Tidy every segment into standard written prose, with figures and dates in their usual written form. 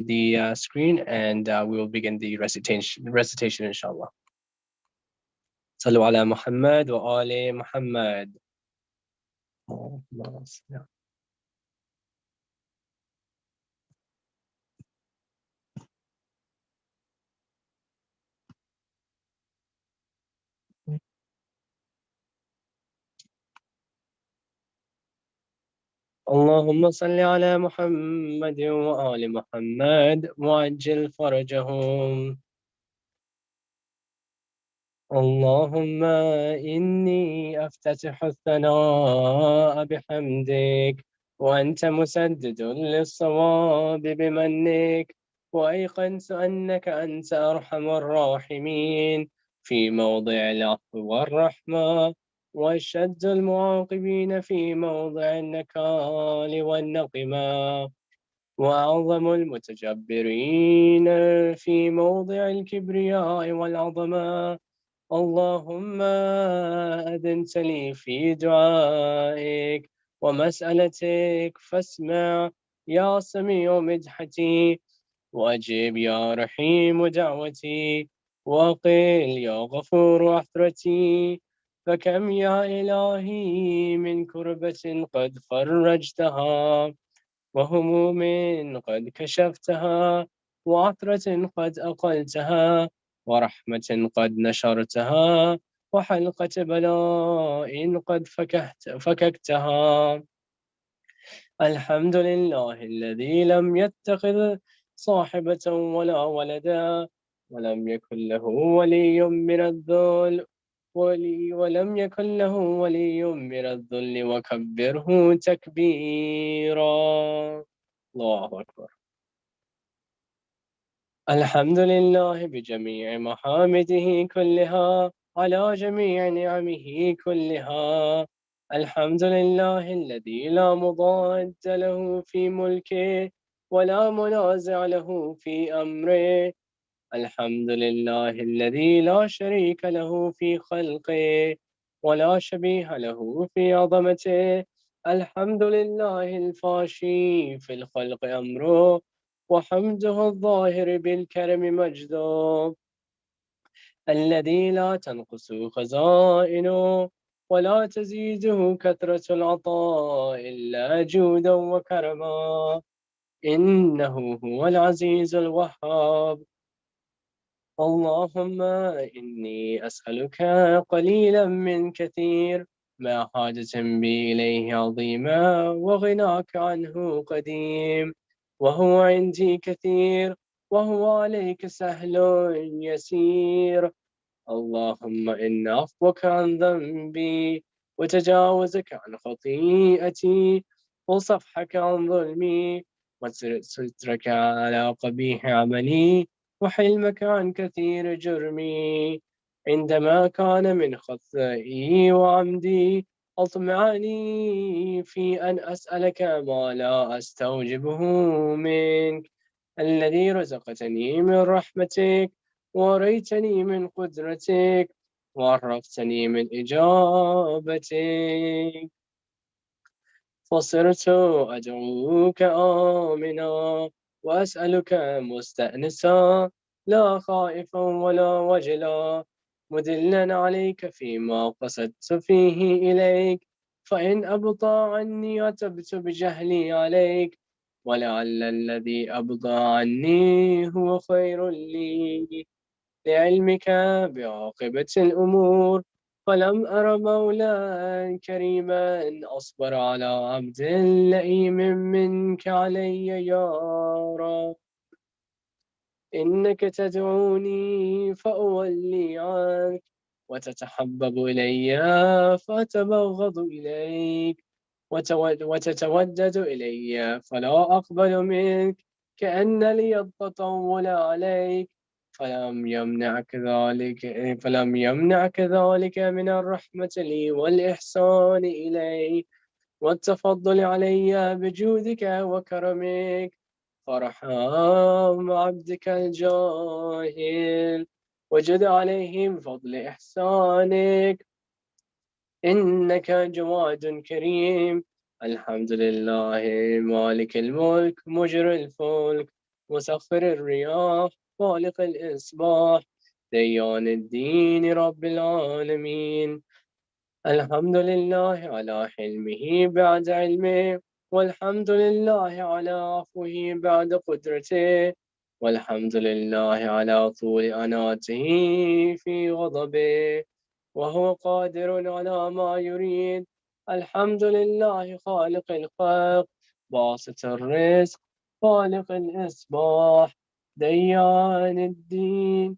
the screen, and we will begin the recitation inshallah. صلوا على محمد وآل محمد. اللهم صل على محمد وآل محمد وعجل فرجهم. اللهم إني أفتتح الثناء بحمدك، وأنت مسدد للصواب بمنك، وأيقنت أنك أنت أرحم الراحمين في موضع العفو والرحمة، وأشد المعاقبين في موضع النكال والنقمة، وأعظم المتجبرين في موضع الكبرياء والعظمة. اللهم أذنت لي في دعائك ومسألتك، فاسمع يا سميع مدحتي، وأجب يا رحيم دعوتي، وقل يا غفور عثرتي. فكم يا إلهي من كربة قد فرجتها، وهموم قد كشفتها، وعثرة قد أقلتها، ورحمة قد نشرتها، وحلقة بلاء قد فككتها. الحمد لله الذي لم يتخذ صاحبة ولا ولدا، ولم يكن له ولي من الذل ولم يكن له ولي من الذل، وكبره تكبيرا. الله أكبر. الحمد لله بجميع محامده كلها، على جميع نعمه كلها. الحمد لله الذي لا مضاد له في ملكه، ولا منازع له في أمره. الحمد لله الذي لا شريك له في خلقه، ولا شبيه له في عظمته. الحمد لله الفاشي في الخلق أمره، وحمده الظاهر بالكرم مجده، الذي لا تنقص خزائنه، ولا تزيده كثرة العطاء إلا جودا وكرما. إنه هو العزيز الوهاب. اللهم إني أسألك قليلا من كثير، ما حاجة بي إليه عظيمة، وغناك عنه قديم، وهو عندي كثير، وهو عليك سهل يسير. اللهم إن عفوك عن ذنبي، وتجاوزك عن خطيئتي، وصفحك عن ظلمي، وسترك على قبيح عملي، وحلمك عن كثير جرمي، عندما كان من خطئي وعمدي. أطمعني في أن أسألك ما لا أستوجبه منك، الذي رزقتني من رحمتك، وريتني من قدرتك، وعرفتني من إجابتك. فصرت أدعوك آمنا، وأسألك مستأنسا، لا خائفا ولا وجلا، مدلا عليك فيما قصدت فيه إليك. فإن أبطى عني أتبت بجهلي عليك، ولعل الذي أبطى عني هو خير لي، لعلمك بعاقبة الأمور. فلم أر مولا كريما أصبر على عبد لئيم منك علي يا رب. إنك تدعوني فأولي عنك، وتتحبب إلي فأتبغض إليك، وتتودد إلي فلا أقبل منك، كأن لي التطول عليك. فلم يمنعك ذلك من الرحمة لي والإحسان إلي، والتفضل علي بجودك وكرمك. فارحم عبدك الجاهل، وجد عليه بفضل إحسانك، إنك جواد كريم. الحمد لله مالك الملك مجري الفلك، مسخر الرياح خالق الإصباح ديان الدين رب العالمين. الحمد لله على حلمه بعد علمه، والحمد لله على عفوه بعد قدرته، والحمد لله على طول أناته في غضبه، وهو قادر على ما يريد. الحمد لله خالق الخلق باسط الرزق خالق الإصباح ديان الدين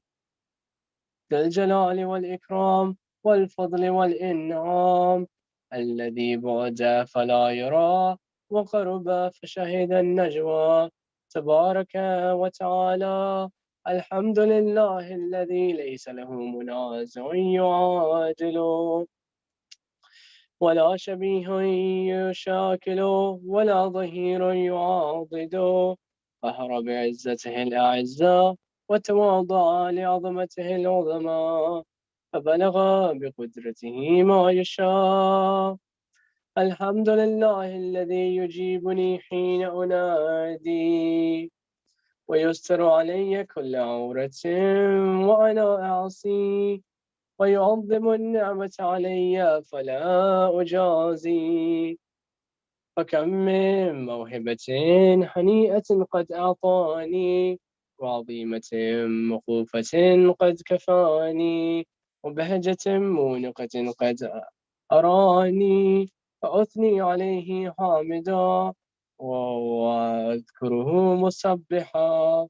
ذا الجلال والإكرام والفضل والإنعام، الذي بعد فلا يرى وقرب فشهد النجوى، تبارك وتعالى. الحمد لله الذي ليس له منازع يعادله، ولا شبيه يشاكله، ولا ظهير يعاضده. قهر بعزته الأعزاء، وتواضع لعظمته العظمى، فبلغ بقدرته ما يشاء. الحمد لله الذي يجيبني حين أنادي، ويستر علي كل عورة وأنا أعصي، ويعظم النعمة علي فلا أجازي. فكم من موهبة هنيئة قد أعطاني، وعظيمة مخوفة قد كفاني، وبهجة مونقة قد أراني، فأثني عليه حامدا وأذكره مسبحا.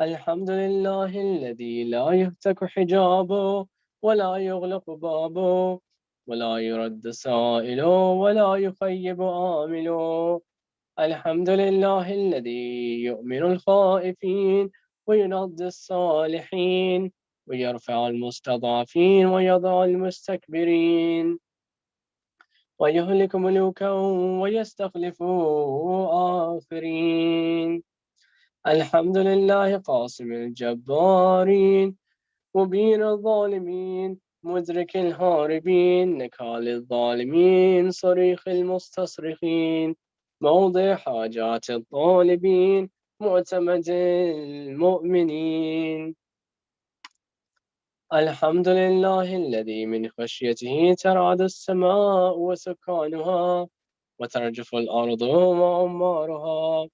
الحمد لله الذي لا يهتك حجابه، ولا يغلق بابه، ولا يرد سائله، ولا يخيب آمله. الحمد لله الذي يؤمن الخائفين، وينضي الصالحين، ويرفع المستضعفين، ويضع المستكبرين، ويهلك ملوكا ويستخلف آخرين. الحمد لله قاسم الجبارين، مبين الظالمين، مدرك الهاربين، نكال الظالمين، صريخ المستصرخين، موضع حاجات الطالبين، معتمد المؤمنين. الحمد لله الذي من خشيته ترعد السماء وسكانها، وترجف الأرض وعمارها،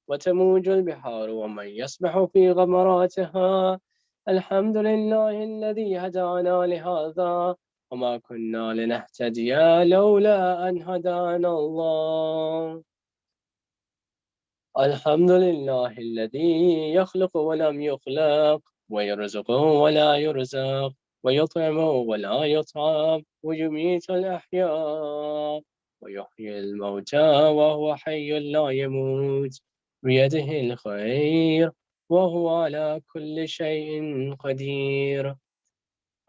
وتموج البحار ومن يسبح في غمراتها. الحمد لله الذي هدانا لهذا، وما كنا لنهتدي لولا أن هدانا الله. الحمد لله الذي يخلق ولم يخلق، ويرزق ولا يرزق، ويطعم ولا يطعم، ويميت الأحياء ويحيي الموتى وهو حي لا يموت، بيده الخير وهو على كل شيء قدير.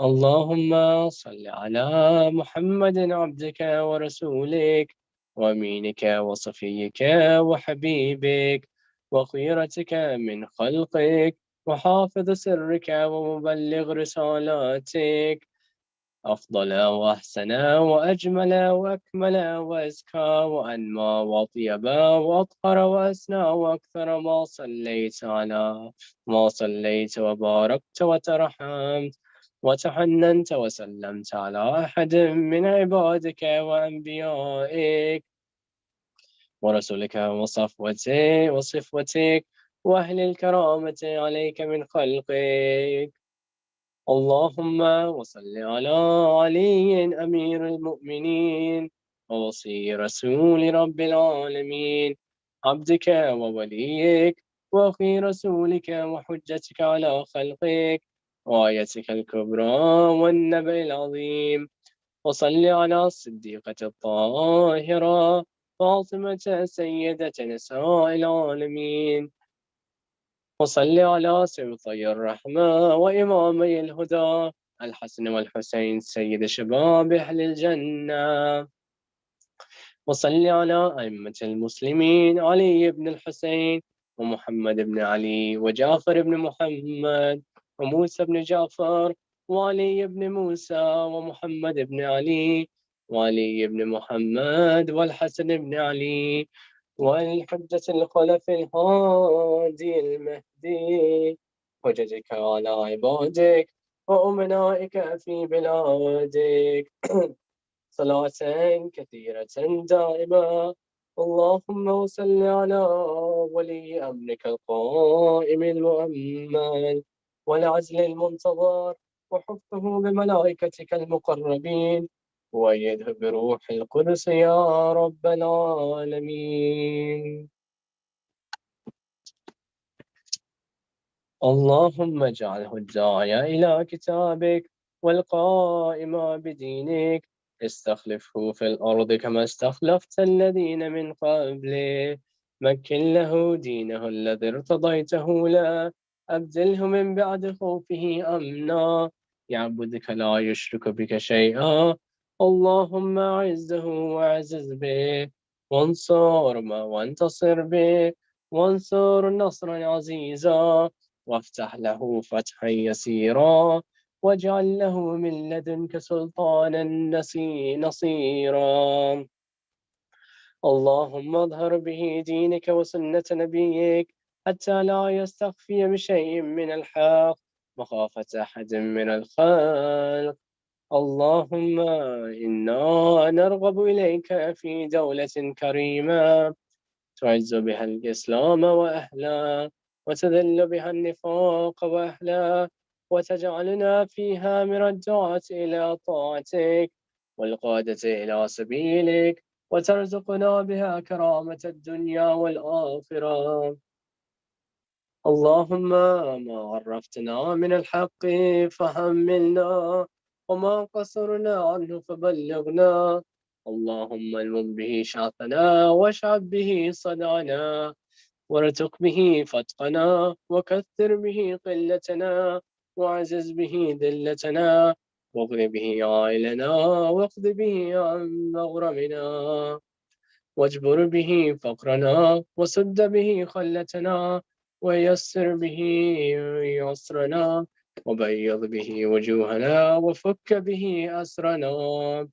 اللهم صل على محمد عبدك ورسولك وأمينك وصفيك وحبيبك وخيرتك من خلقك وحافظ سرك ومبلغ رسالاتك، أفضل وأحسن وأجمل وأكمل وأزكى وأنمى وأطيب وأطهر وأسنى وأكثر ما صليت وباركت وترحمت وتحننت وسلمت على أحد من عبادك وأنبيائك ورسولك وصفوتك وأهل الكرامة عليك من خلقك. اللهم وصل على علي أمير المؤمنين ووصي رسول رب العالمين، عبدك ووليك وأخي رسولك وحجتك على خلقك وآيتك الكبرى والنبأ العظيم. وصل على الصديقة الطاهرة فاطمة سيدة نساء العالمين، وصل على سبطي الرحمة وإمامي الهدى الحسن والحسين سيد شباب أهل الجنة، وصل على أئمة المسلمين علي بن الحسين ومحمد بن علي وجعفر بن محمد وموسى بن جعفر وعلي بن موسى ومحمد بن علي وعلي بن محمد والحسن بن علي والحجة الخلف الهادي المهدي، حججك على عبادك وأمنائك في بلادك صلاة كثيرة دائمة. اللهم صل على ولي أمرك القائم المؤمن والعزل المنتظر، وحفظه بملائكتك المقربين، وأيده بروح القدس يا رب العالمين. اللهم اجعله الداعي إلى كتابك والقائم بدينك، استخلفه في الأرض كما استخلفت الذين من قبله، مكن له دينه الذي ارتضيته له، أبدله من بعد خوفه أمنا، يعبدك لا يشرك بك شيئا. اللهم أعزه وأعزز به، وانصر ما وانتصر به، وانصر نصرا عزيزا، وافتح له فتحا يسيرا، واجعل له من لدنك سلطانا نصيرا. اللهم اظهر به دينك وسنة نبيك، حتى لا يستخفي بشيء من الحق مخافة أحد من الخلق. اللهم إنا نرغب إليك في دولة كريمة، تعز بها الإسلام وأهله، وتذل بها النفاق وأهله، وتجعلنا فيها من الدعاة إلى طاعتك والقادة إلى سبيلك، وترزقنا بها كرامة الدنيا والآخرة. اللهم ما عرفتنا من الحق فحملنا، وما قصرنا عنه فبلغنا. اللهم المم به شعثنا، واشعب به صدعنا، وارزق به فتقنا، وكثر به قلتنا، وعزز به ذلتنا، واغن به عائلنا، واقض به عن مغرمنا، واجبر به فقرنا، وسد به خلتنا، ويسر به يسرنا، وبيض به وجوهنا، وفك به أسرنا،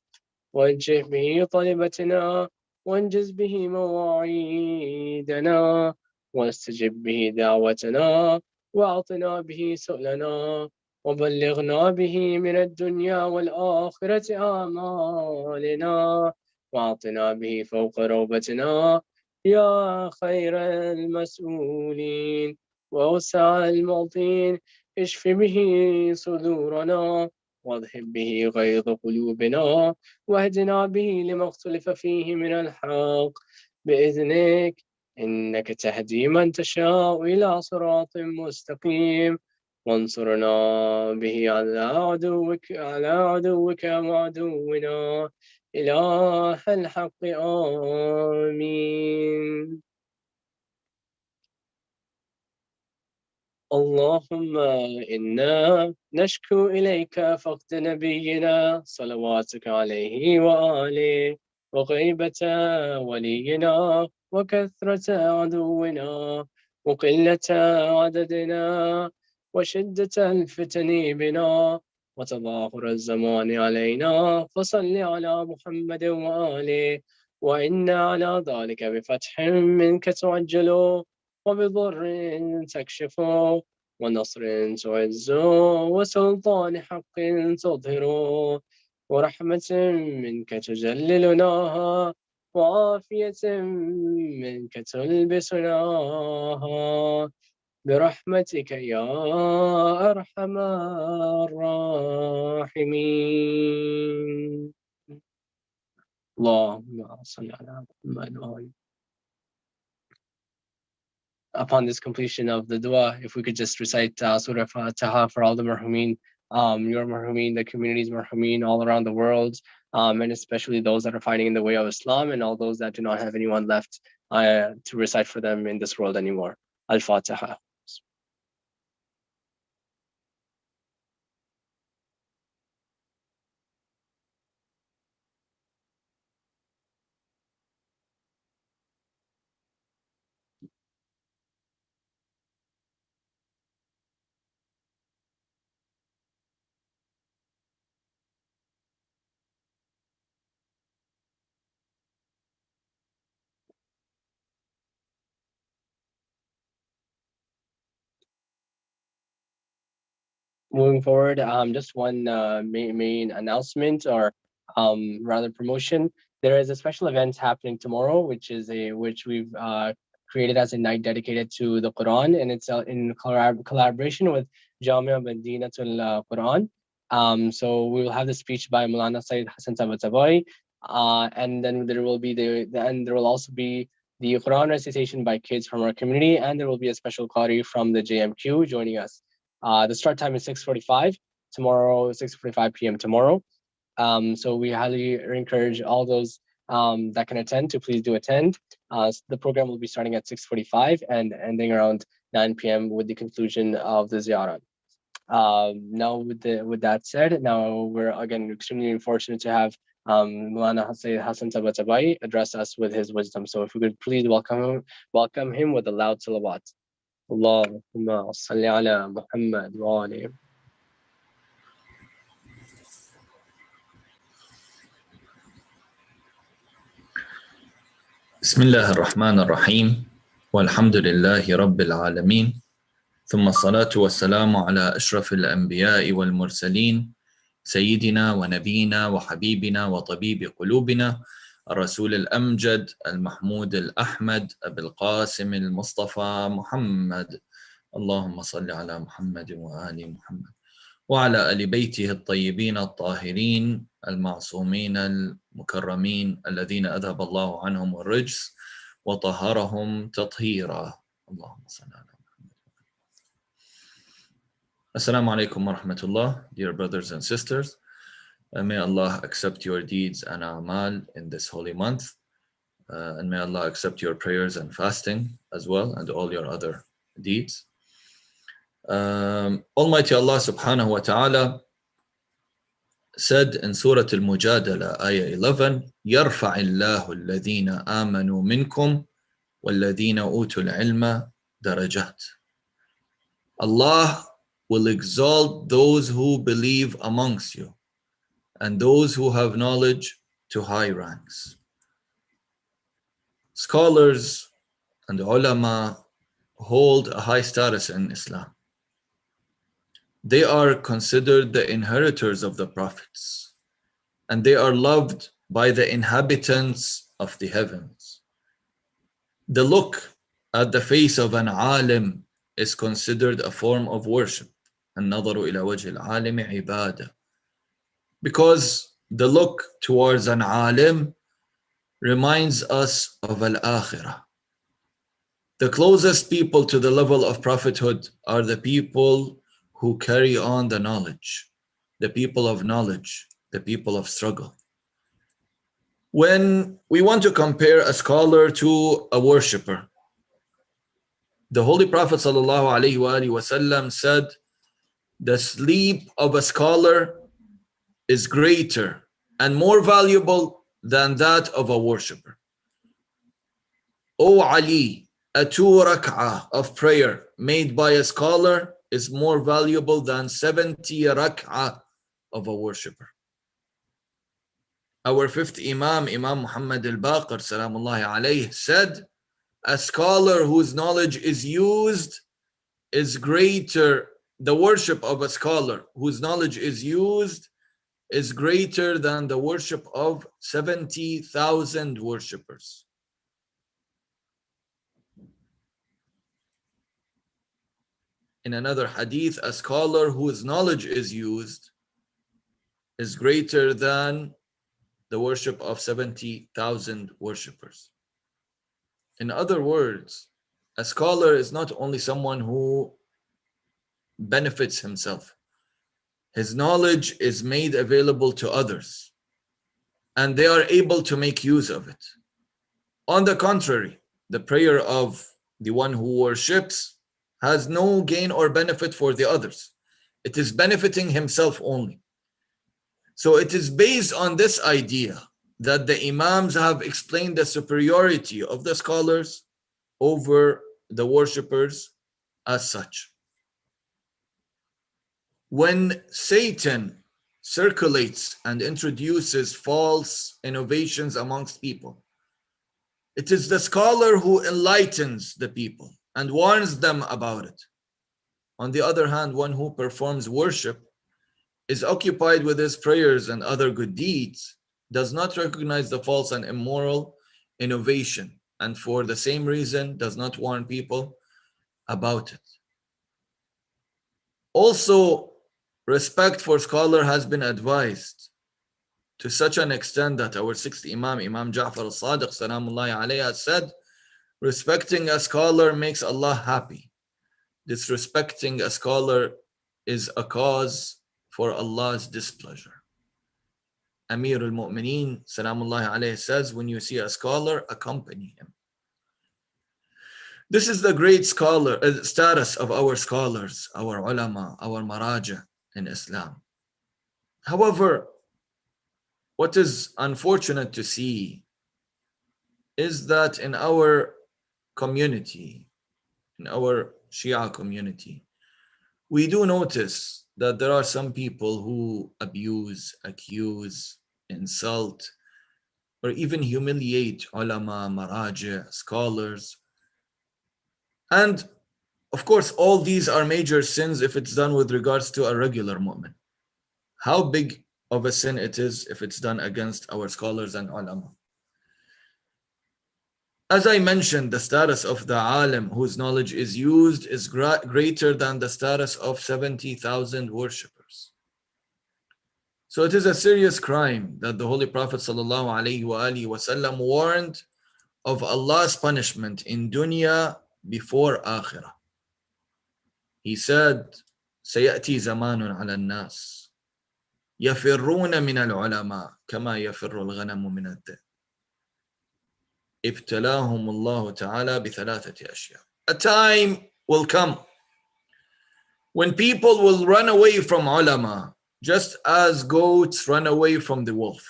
وانجح به طلبتنا، وانجز به مواعيدنا، واستجب به دعوتنا، واعطنا به سؤلنا، وبلغنا به من الدنيا والآخرة آمالنا، واعطنا به فوق روبتنا يا خير المسؤولين وأوسع المعطين. اشف به صدورنا، واذهب به غيظ قلوبنا، واهدنا به لما اختلف فيه من الحق بإذنك، إنك تهدي من تشاء إلى صراط مستقيم. وانصرنا به على عدوك وعدونا إله الحق. آمين. اللهم إنا نشكو إليك فقد نبينا صلواتك عليه وآله، وغيبة ولينا، وكثرة عدونا، وقلة عددنا، وشدة الفتن بنا، وتظاهر الزمان علينا. فصل على محمد وآله، وإنا على ذلك بفتح منك تعجل، وبضر تكشف، ونصر تعز، وسلطان حق تظهر، ورحمة منك تجللناها، وعافية منك تلبسناها، برحمتك يا أرحم الراحمين. اللهم صل على محمد وآله. Upon this completion of the dua, if we could just recite Surah Fatiha for all the marhumin, your marhumin, the community's marhumin all around the world, and especially those that are fighting in the way of Islam, and all those that do not have anyone left to recite for them in this world anymore. Al-Fatiha. moving forward, just one main announcement, or rather promotion. There is a special event happening tomorrow, which we've created as a night dedicated to the Quran, and it's in collaboration with Jamia Madinatul Quran. So we will have the speech by Moulana Syed Hasan Tabatabai, and then there will be and there will also be the Quran recitation by kids from our community, and there will be a special qari from the JMQ joining us. The start time is 6:45 tomorrow, 6:45 p.m. tomorrow. So we highly encourage all those that can attend to please do attend. The program will be starting at 6:45 and ending around 9 p.m. with the conclusion of the Ziyarat. Now, with that said, now we're again extremely fortunate to have Moulana Hassan Tabatabai address us with his wisdom. So if we could please welcome him with a loud salawat. Allahumma salli ala Muhammad wa ali. بسم الله الرحمن الرحيم والحمد لله رب العالمين ثم الصلاة والسلام على أشرف الأنبياء والمرسلين سيدنا ونبينا وحبيبنا وطبيب قلوبنا الرسول الأمجد المحمود الأحمد أبي القاسم المصطفى محمد اللهم صل على محمد وآل محمد وعلى آل بيته الطيبين الطاهرين المعصومين المكرمين الذين أذهب الله عنهم الرجس وطهرهم تطهيرا اللهم صل على محمد. Assalamu alaikum wa rahmatullah, dear brothers and sisters. May Allah accept your deeds and a'mal in this holy month. And may Allah accept your prayers and fasting as well, and all your other deeds. Almighty Allah subhanahu wa ta'ala said in Surah Al-Mujadala, Ayah 11, يَرْفَعِ اللَّهُ الَّذِينَ آمَنُوا مِنْكُمْ وَالَّذِينَ أُوتُوا الْعِلْمَ دَرَجَاتٍ. Allah will exalt those who believe amongst you and those who have knowledge to high ranks. Scholars and ulama hold a high status in Islam. They are considered the inheritors of the prophets, and they are loved by the inhabitants of the heavens. The look at the face of an alim is considered a form of worship. النظر إلى وجه العالم عبادة. Because the look towards an alim reminds us of al-akhirah. The closest people to the level of prophethood are the people who carry on the knowledge, the people of knowledge, the people of struggle. When we want to compare a scholar to a worshipper, the Holy Prophet ﷺ said, the sleep of a scholar is greater and more valuable than that of a worshipper. O Ali, a 2 rak'ah of prayer made by a scholar is more valuable than 70 rak'ah of a worshipper. Our fifth Imam, Imam Muhammad al-Baqir, salamullahi alayhi, said, a scholar whose knowledge is used is greater, the worship of a scholar whose knowledge is used is greater than the worship of 70,000 worshippers. In another hadith, a scholar whose knowledge is used is greater than the worship of 70,000 worshippers. In other words, a scholar is not only someone who benefits himself. His knowledge is made available to others, and they are able to make use of it. On the contrary, the prayer of the one who worships has no gain or benefit for the others. It is benefiting himself only. So it is based on this idea that the Imams have explained the superiority of the scholars over the worshippers as such. When Satan circulates and introduces false innovations amongst people, it is the scholar who enlightens the people and warns them about it. On the other hand, one who performs worship is occupied with his prayers and other good deeds, does not recognize the false and immoral innovation, and for the same reason does not warn people about it. Also, respect for scholar has been advised to such an extent that our sixth Imam, Imam Ja'far al-Sadiq, salamullahi alayhi, has said, respecting a scholar makes Allah happy. Disrespecting a scholar is a cause for Allah's displeasure. Amir al-Mu'mineen, salamullahi alayhi, says, when you see a scholar, accompany him. This is the great scholar status of our scholars, our ulama, our maraja in Islam. However, what is unfortunate to see is that in our community, in our Shia community, we do notice that there are some people who abuse, accuse, insult, or even humiliate ulama, maraja, scholars. And of course, all these are major sins if it's done with regards to a regular mu'min. How big of a sin it is if it's done against our scholars and ulama. As I mentioned, the status of the alim whose knowledge is used is greater than the status of 70,000 worshippers. So it is a serious crime that the Holy Prophet ﷺ warned of Allah's punishment in dunya before akhirah. He said, سيأتي زمان على الناس يفرون من العلماء كما يفر الغنم من الذئب ابتلاهم الله تعالى بثلاثة أشياء. A time will come when people will run away from ulama just as goats run away from the wolf.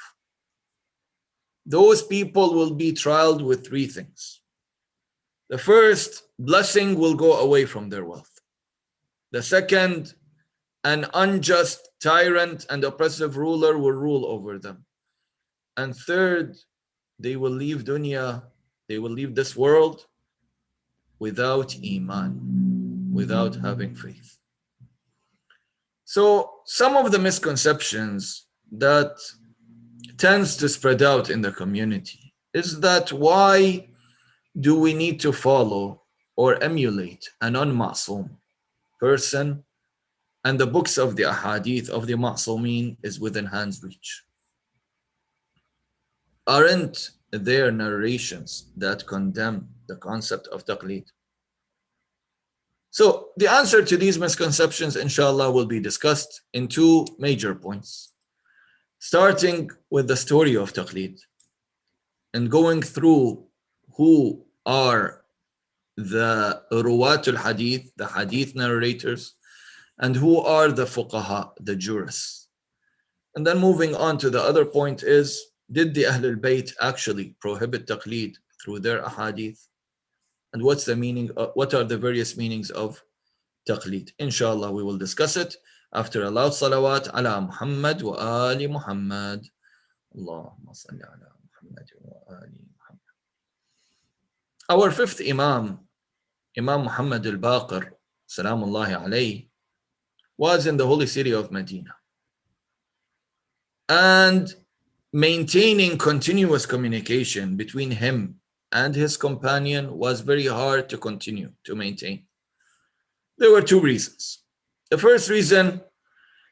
Those people will be trialed with three things. The first, blessing will go away from their wealth. The second, an unjust tyrant and oppressive ruler will rule over them. And third, they will leave dunya, they will leave this world without iman, without having faith. So some of the misconceptions that tends to spread out in the community is that why do we need to follow or emulate a non-ma'soom person and the books of the ahadith of the ma'soomeen is within hand's reach? Aren't there narrations that condemn the concept of taqleed? So the answer to these misconceptions, inshallah, will be discussed in two major points, starting with the story of taqleed and going through who are the ruwatul hadith, the hadith narrators, and who are the fuqaha, the jurists. And then moving on to the other point is, did the Ahlul Bayt actually prohibit taqleed through their ahadith? And what's the meaning, what are the various meanings of taqleed? Inshallah, we will discuss it after a loud salawat ala Muhammad wa ali Muhammad. Allahumma salli ala Muhammad wa ali Muhammad. Our fifth Imam, Imam Muhammad al-Baqir, salamullahi alayhi, was in the holy city of Medina. And maintaining continuous communication between him and his companion was very hard to continue to maintain. There were two reasons. The first reason,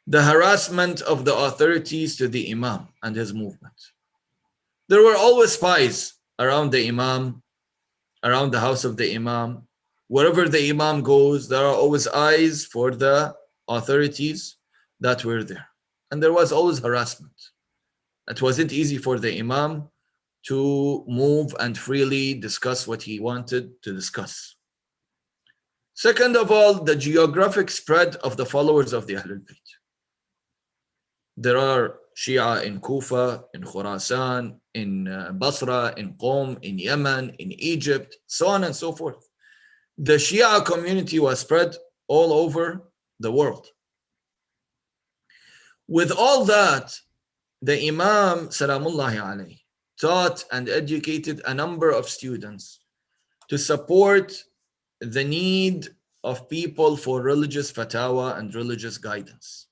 the harassment of the authorities to the Imam and his movement. There were always spies around the Imam, around the house of the Imam. Wherever the Imam goes, there are always eyes for the authorities that were there. And there was always harassment. It wasn't easy for the Imam to move and freely discuss what he wanted to discuss. Second of all, the geographic spread of the followers of the Ahlul Bayt. There are Shia in Kufa, in Khurasan, in Basra, in Qom, in Yemen, in Egypt, so on and so forth. The Shia community was spread all over the world. With all that, the Imam, salamullahi alayhi, taught and educated a number of students to support the need of people for religious fatwa and religious guidance,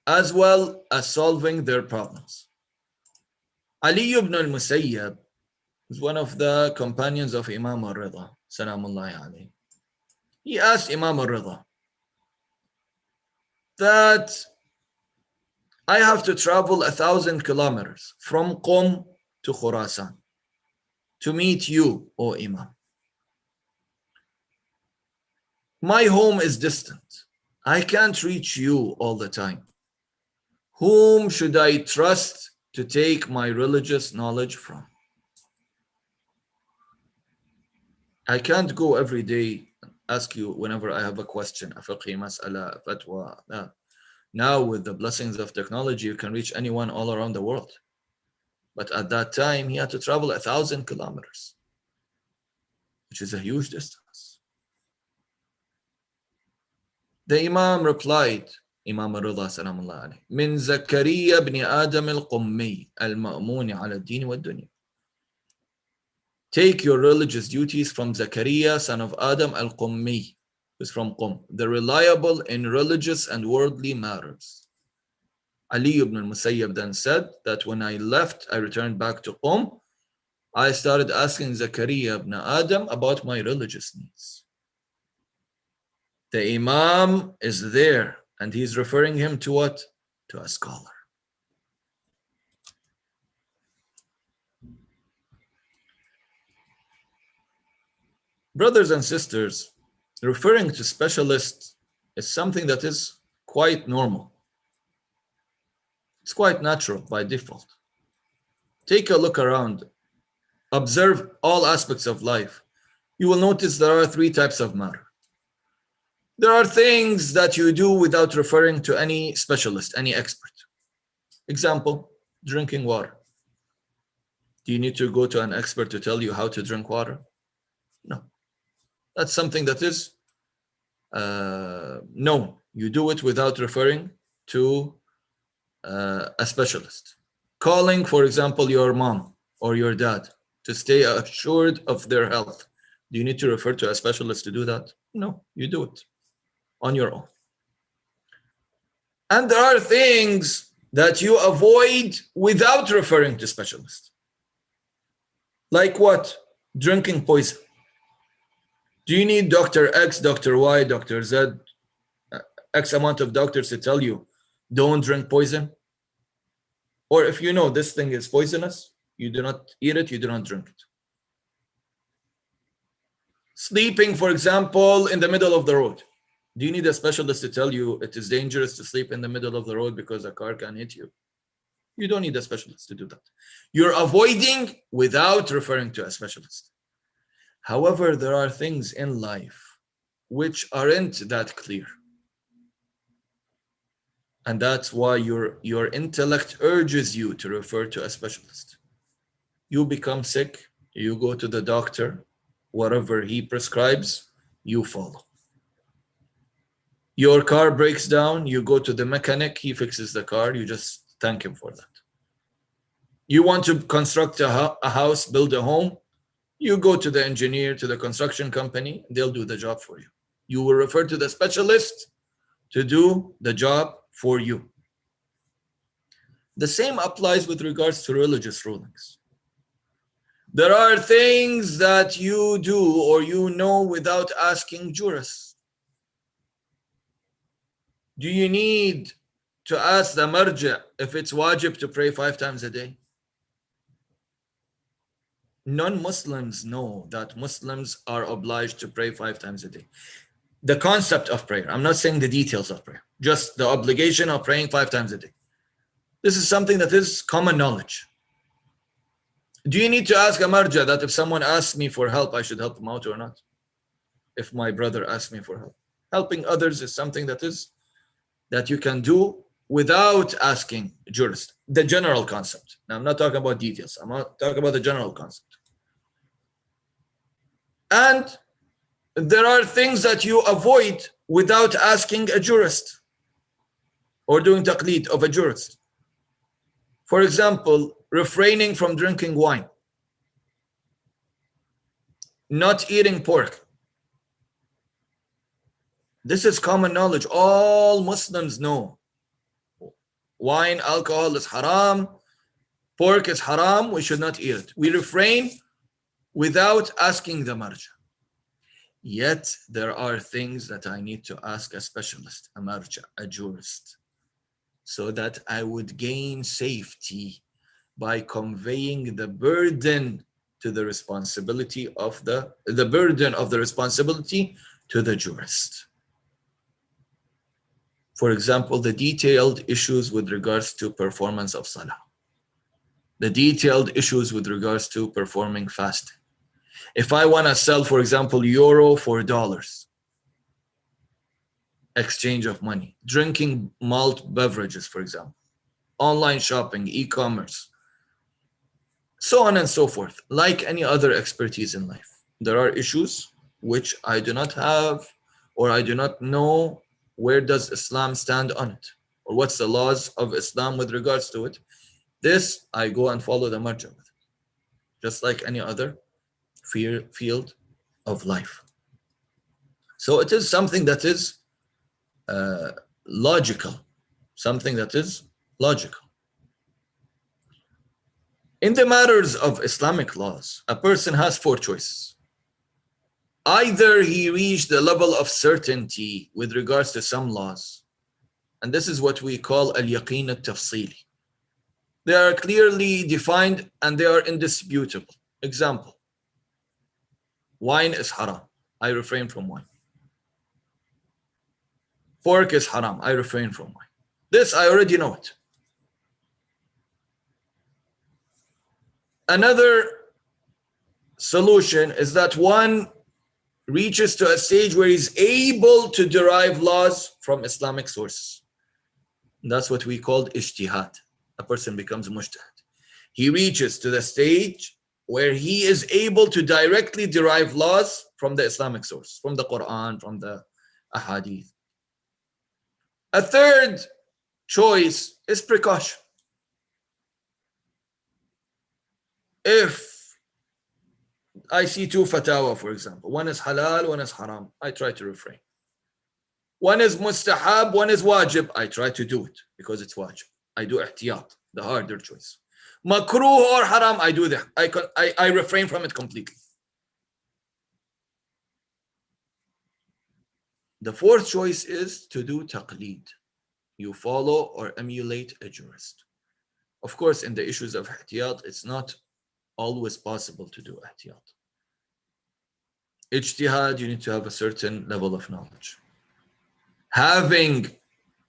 as well as solving their problems. Ali ibn al-Musayyab is one of the companions of Imam al-Rida, salamullahi alayhi. He asked Imam al-Rida that I have to travel 1,000 kilometers from Qom to Khurasan to meet you, O Imam. My home is distant. I can't reach you all the time. Whom should I trust to take my religious knowledge from? I can't go every day and ask you whenever I have a question, a fiqhi mas'ala, a fatwa. Now with the blessings of technology, you can reach anyone all around the world. But at that time, he had to travel 1,000 kilometers, which is a huge distance. The Imam replied, Imam al-Rida salamullah alayhi, min Zakariya ibn Adam al-Qummi al-Ma'muni ala ad-din wa ad-dunya. Take your religious duties from Zakaria, son of Adam al-Qummi, who's from Qum, the reliable in religious and worldly matters. Ali ibn al-Musayyab then said that when I left, I returned back to Qum, I started asking Zakaria ibn Adam about my religious needs. The Imam is there and he's referring him to what? To a scholar. Brothers and sisters, referring to specialists is something that is quite normal. It's quite natural by default. Take a look around. Observe all aspects of life. You will notice there are three types of matter. There are things that you do without referring to any specialist, any expert. Example, drinking water. Do you need to go to an expert to tell you how to drink water? No. That's something that is known. You do it without referring to a specialist. Calling, for example, your mom or your dad to stay assured of their health. Do you need to refer to a specialist to do that? No, you do it on your own. And there are things that you avoid without referring to specialists. Like what? Drinking poison. Do you need Dr. X, Dr. Y, Dr. Z, X amount of doctors to tell you, don't drink poison? Or if you know this thing is poisonous, you do not eat it, you do not drink it. Sleeping, for example, in the middle of the road. Do you need a specialist to tell you it is dangerous to sleep in the middle of the road because a car can hit you? You don't need a specialist to do that. You're avoiding without referring to a specialist. However, there are things in life which aren't that clear. And that's why your intellect urges you to refer to a specialist. You become sick, you go to the doctor, whatever he prescribes, you follow. Your car breaks down, you go to the mechanic, he fixes the car, you just thank him for that. You want to construct a house, build a home, you go to the engineer, to the construction company, they'll do the job for you. You will refer to the specialist to do the job for you. The same applies with regards to religious rulings. There are things that you do or you know without asking jurists. Do you need to ask the marja if it's wajib to pray 5 times a day? Non-Muslims know that Muslims are obliged to pray 5 times a day. The concept of prayer, I'm not saying the details of prayer, just the obligation of praying 5 times a day. This is something that is common knowledge. Do you need to ask a marja that if someone asks me for help, I should help them out or not? If my brother asks me for help. Helping others is something that you can do without asking jurists. The general concept. Now, I'm not talking about details. I'm not talking about the general concept. And there are things that you avoid without asking a jurist or doing taqleed of a jurist. For example, refraining from drinking wine, not eating pork, This is common knowledge. All Muslims know. Wine, alcohol is haram. Pork is haram. We should not eat it. We refrain without asking the marja. Yet there are things that I need to ask a specialist, a marja, a jurist, so that I would gain safety by conveying the burden to the responsibility of the burden of the responsibility to the jurist. For example, the detailed issues with regards to performance of salah, the detailed issues with regards to performing fasting. If I want to sell, for example, euro for dollars, exchange of money, drinking malt beverages, for example, online shopping, e-commerce, so on and so forth, like any other expertise in life. There are issues which I do not have, or I do not know where does Islam stand on it, or what's the laws of Islam with regards to it. This, I go and follow the marja with, just like any other field of life. So it is something that is logical, something that is logical. In the matters of Islamic laws, a person has four choices. Either he reached the level of certainty with regards to some laws, and this is what we call al-yaqeen al-tafsili. They are clearly defined and they are indisputable. Example, wine is haram. I refrain from wine. Pork is haram. I refrain from wine. This, I already know it. Another solution is that one reaches to a stage where he's able to derive laws from Islamic sources. That's what we call ijtihad. A person becomes mujtahid. He reaches to the stage where he is able to directly derive laws from the Islamic source, from the Quran, from the ahadith. A third choice is precaution. If I see two fatawa, for example, one is halal, one is haram, I try to refrain. One is mustahab, one is wajib, I try to do it because it's wajib. I do ihtiyat, the harder choice. Makruh or haram, I do that. I refrain from it completely. The fourth choice is to do taqleed. You follow or emulate a jurist. Of course, in the issues of ihtiyat, it's not always possible to do ihtiyat. Ijtihad, you need to have a certain level of knowledge. Having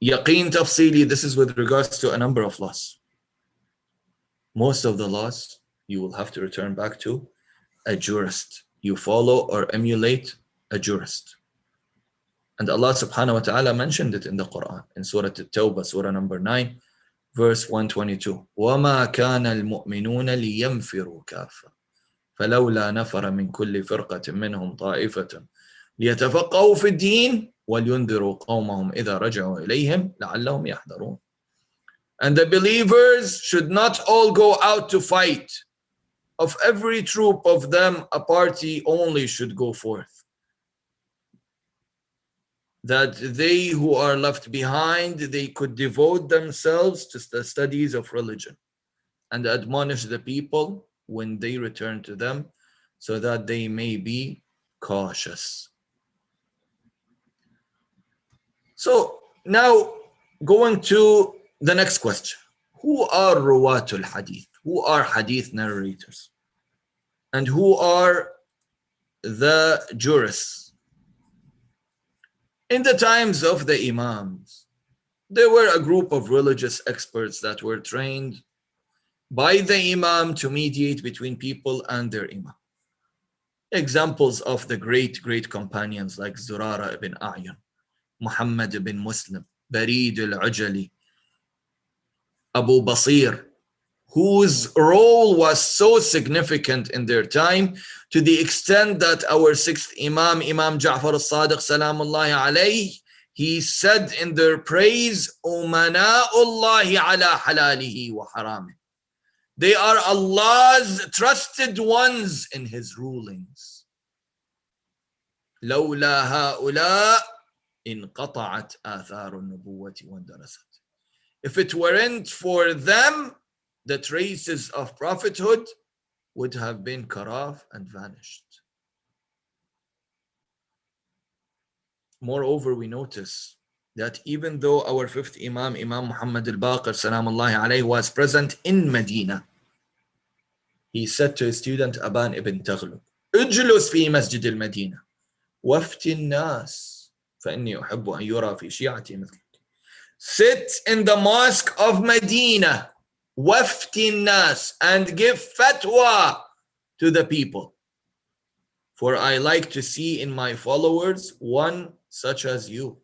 yaqeen tafsili, this is with regards to a number of laws. Most of the laws, you will have to return back to a jurist. You follow or emulate a jurist. And Allah subhanahu wa ta'ala mentioned it in the Quran, in Surah At-Tawbah, Surah number 9, verse 122. وَمَا كَانَ الْمُؤْمِنُونَ لِيَنْفِرُوا كَافَّةً فَلَوْلَا نَفَرَ مِنْ كُلِّ فِرْقَةٍ مِّنْهُمْ طَائِفَةٌ لِيَتَفَقَّهُوا فِي الدِّينِ وَلْيُنذِرُوا قَوْمَهُمْ إِذَا رَجَعُوا إِلَيْهِمْ لَعَلَّهُمْ يَحْذَرُونَ. And the believers should not all go out to fight. Of every troop of them, a party only should go forth, that they who are left behind, they could devote themselves to the studies of religion and admonish the people when they return to them, so that they may be cautious. So now going to the next question. Who are ruwatul hadith? Who are hadith narrators? And who are the jurists? In the times of the Imams, there were a group of religious experts that were trained by the Imam to mediate between people and their Imam. Examples of the great companions like Zurara ibn A'yan, Muhammad ibn Muslim, Barid al-Ujali, Abu Basir, whose role was so significant in their time to the extent that our sixth Imam, Imam Ja'far al-Sadiq salamullahi alayhi, he said in their praise, Umana'ullahi ala halalihi wa haramih. They are Allah's trusted ones in His rulings. لولا هؤلاء انقطعت آثار النبوة واندرست. If it weren't for them, the traces of prophethood would have been cut off and vanished. Moreover, we notice that even though our fifth Imam, Imam Muhammad al-Baqir, salamullahi alayhi, was present in Medina, he said to his student Adhan ibn Taghlib, اجلس في مسجد المدينة وافتي الناس فإني أحب أن يرى في شيعتي مثلك. Sit in the mosque of Medina, وافتي الناس, and give fatwa to the people. For I like to see in my followers one such as you.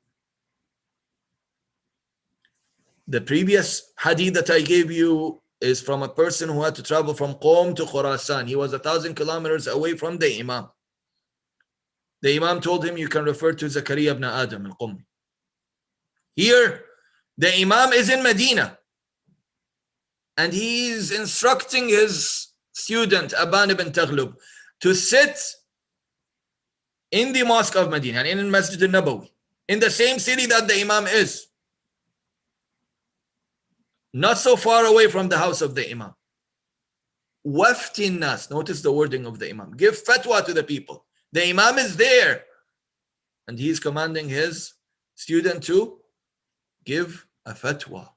The previous hadith that I gave you is from a person who had to travel from Qom to Khurasan. He was 1,000 kilometers away from the Imam. The Imam told him, you can refer to Zakaria ibn Adam al-Qummi. Here, the Imam is in Medina, and he's instructing his student, Adhan ibn Taghlib, to sit in the mosque of Medina, and in Masjid al-Nabawi, in the same city that the Imam is, not so far away from the house of the Imam. Waftin nas, notice the wording of the Imam. Give fatwa to the people. The Imam is there, and he's commanding his student to give a fatwa.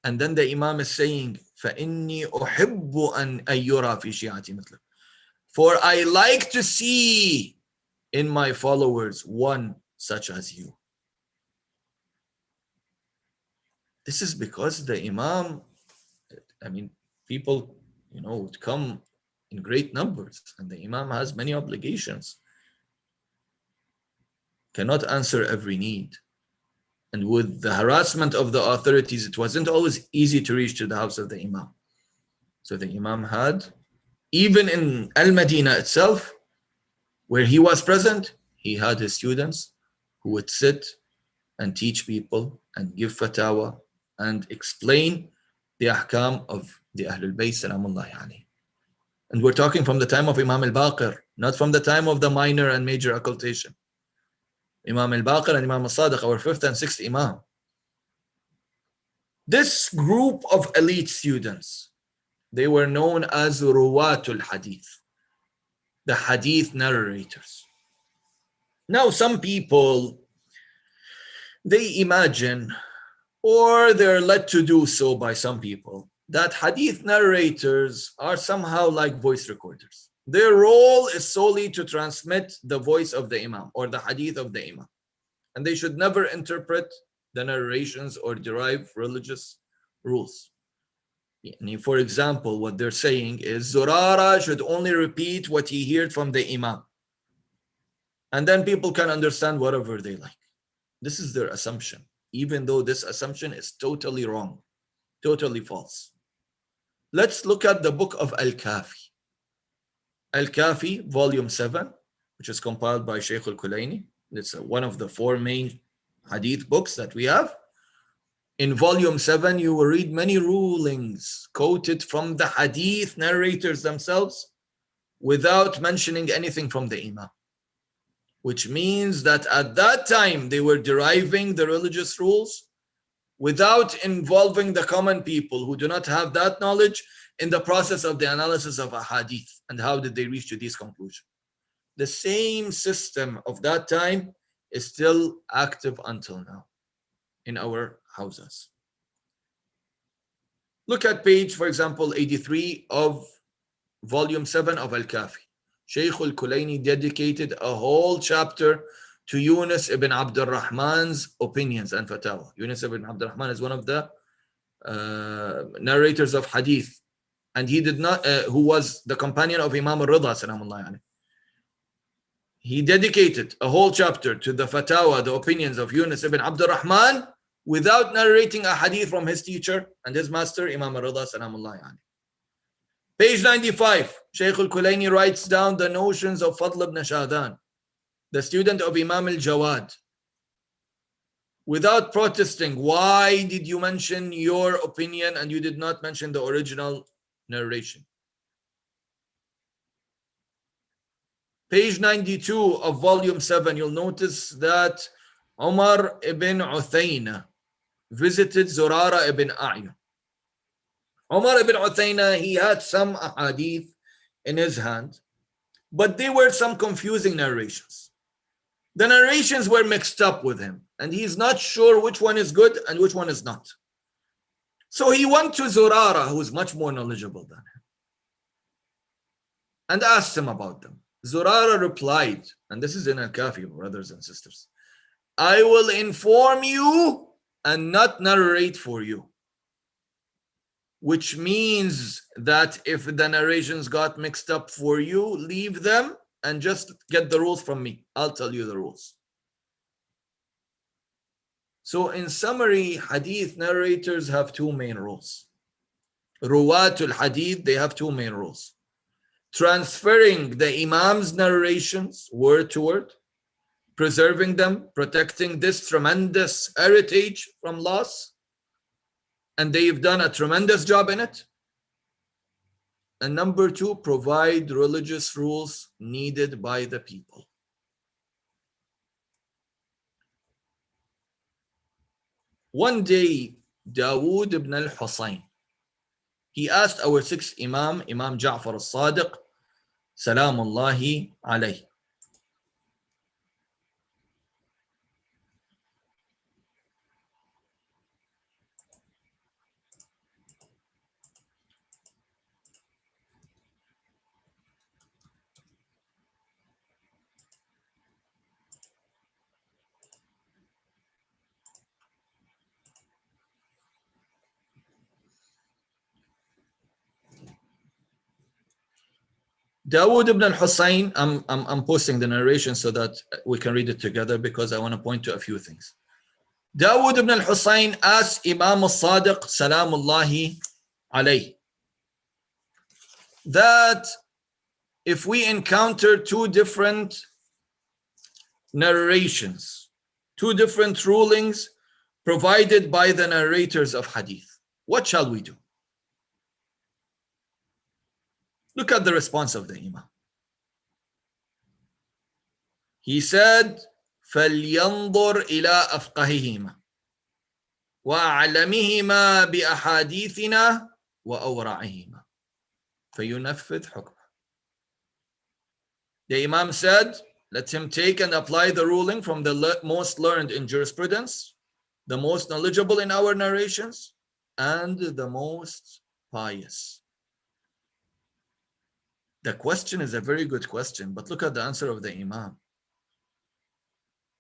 And then the Imam is saying, فَإِنِّي أُحِبُّ أَنْ أَيُّرَى فِي شِيعَتِي مِثْلَكَ. For I like to see in my followers one such as you. This is because the Imam, people, would come in great numbers, and the Imam has many obligations, cannot answer every need. And with the harassment of the authorities, it wasn't always easy to reach to the house of the Imam. So the Imam had, even in Al-Madinah itself, where he was present, he had his students who would sit and teach people and give fatwa and explain the ahkam of the Ahlul Bayt salamullahi alayhi. And we're talking from the time of Imam al-Baqir, not from the time of the minor and major occultation. Imam al-Baqir and Imam al-Sadiq, our fifth and sixth Imam. This group of elite students, they were known as Ruwatul Hadith, the Hadith Narrators. Now, some people, they imagine, or they're led to do so by some people, that Hadith narrators are somehow like voice recorders. Their role is solely to transmit the voice of the Imam or the Hadith of the Imam. And they should never interpret the narrations or derive religious rules. For example, what they're saying is Zurara should only repeat what he heard from the Imam. And then people can understand whatever they like. This is their assumption, even though this assumption is totally wrong, totally false. Let's look at the book of Al-Kafi. Al-Kafi, volume 7, which is compiled by Shaykh al-Kulayni. It's one of the four main hadith books that we have. In volume 7, you will read many rulings quoted from the hadith narrators themselves without mentioning anything from the Imam. Which means that at that time, they were deriving the religious rules without involving the common people who do not have that knowledge in the process of the analysis of a hadith. And how did they reach to these conclusions? The same system of that time is still active until now in our houses. Look at page, for example, 83 of volume 7 of Al-Kafi. Shaykh al-Kulayni dedicated a whole chapter to Yunus ibn Abdul Rahman's opinions and fatwa. Yunus ibn Abdul Rahman is one of the narrators of hadith, and he did not, who was the companion of Imam al-Rida salamullahi alayhi. He dedicated a whole chapter to the fatwa, the opinions of Yunus ibn Abdul Rahman, without narrating a hadith from his teacher and his master, Imam al-Rida salamullahi alayhi. Page 95, Shaykh al-Kulayni writes down the notions of Fadl ibn Shahdan, the student of Imam al-Jawad, without protesting. Why did you mention your opinion and you did not mention the original narration? Page 92 of volume 7, you'll notice that Umar ibn Uthayna visited Zurara ibn A'yun. Umar ibn Uthayna, he had some ahadith in his hand, but they were some confusing narrations. The narrations were mixed up with him, and he's not sure which one is good and which one is not. So he went to Zurara, who is much more knowledgeable than him, and asked him about them. Zurara replied, and this is in Al-Kafi, brothers and sisters, I will inform you and not narrate for you. Which means that if the narrations got mixed up for you, leave them and just get the rules from me. I'll tell you the rules. So in summary, hadith narrators have two main rules. Ruwatul hadith, they have two main rules. Transferring the Imam's narrations word to word, preserving them, protecting this tremendous heritage from loss. And they've done a tremendous job in it. And number two, provide religious rules needed by the people. One day, Dawood ibn al-Husayn, he asked our sixth Imam, Imam Ja'far al-Sadiq, Salamullahi alayhi. Dawood ibn al-Husayn, I'm posting the narration so that we can read it together because I want to point to a few things. Dawood ibn al-Husayn asked Imam al-Sadiq, Salamullahi alayhi, that if we encounter two different narrations, two different rulings provided by the narrators of hadith, what shall we do? Look at the response of the Imam. He said, فَلْيَنْظُرْ إِلَىٰ أَفْقَهِهِمَا وَأَعْلَمِهِمَا بِأَحَادِيثِنَا وَأَوْرَعِهِمَا فَيُنَفِّذْ حُكْمَهُ. The Imam said, let him take and apply the ruling from the most learned in jurisprudence, the most knowledgeable in our narrations, and the most pious. The question is a very good question, but look at the answer of the Imam.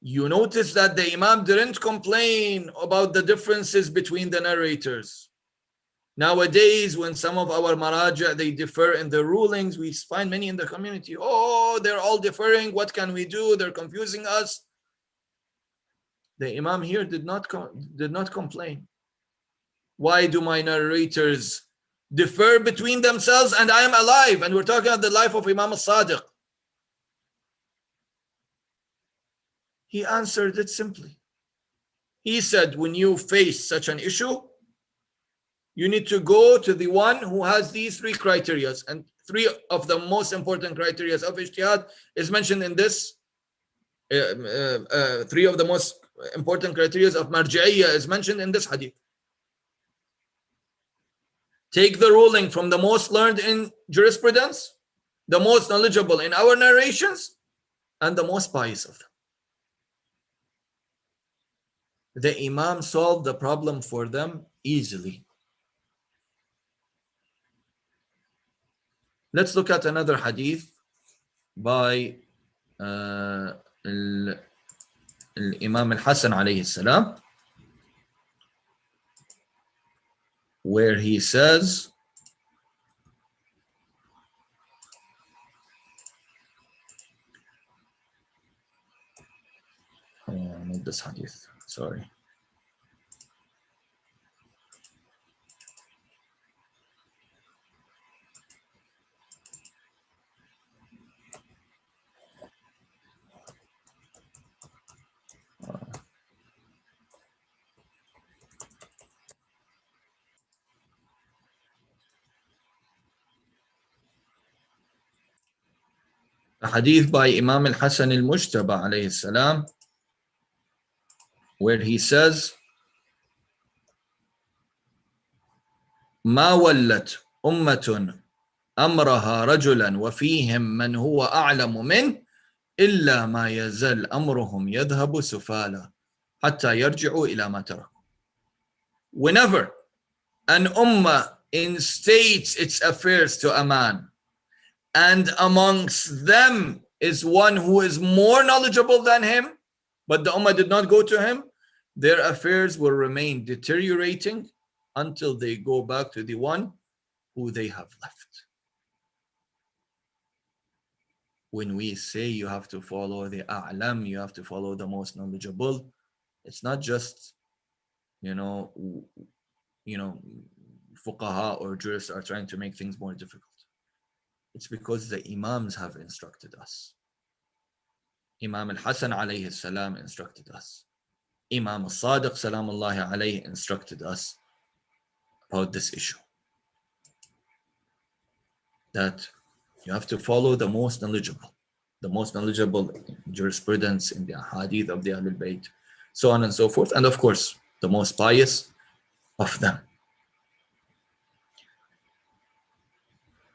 You notice that the Imam didn't complain about the differences between the narrators. Nowadays, when some of our maraja, they differ in the rulings, we find many in the community, oh, they're all differing, what can we do? They're confusing us. The Imam here did not complain. Why do my narrators differ between themselves and I am alive? And we're talking about the life of Imam al-Sadiq. He answered it simply. He said, when you face such an issue, you need to go to the one who has these three criteria. And three of the most important criteria of ijtihad is mentioned in this. Three of the most important criteria of marji'iyya is mentioned in this hadith. Take the ruling from the most learned in jurisprudence, the most knowledgeable in our narrations, and the most pious of them. The Imam solved the problem for them easily. Let's look at another hadith by Imam Al-Hassan alayhi salam, where he says, not this hadith, sorry. A hadith by Imam Al-Hassan Al-Mujtaba alayhi salam, where he says, ما ولت أمة أمرها رجلا وفيهم من هو أعلم منه إلا ما يزال أمرهم يذهب سفالا حتى يرجعوا إلى ما تركوا. Whenever an ummah instates its affairs to a man, and amongst them is one who is more knowledgeable than him, but the ummah did not go to him, their affairs will remain deteriorating until they go back to the one who they have left. When we say you have to follow the a'lam, you have to follow the most knowledgeable, it's not just, fuqaha or jurists are trying to make things more difficult. It's because the Imams have instructed us. Imam Al-Hasan alayhi salam instructed us. Imam Al-Sadiq salamullahi alayhi instructed us about this issue. That you have to follow the most knowledgeable jurisprudence in the hadith of the Ahlul Bayt, so on and so forth, and of course, the most pious of them.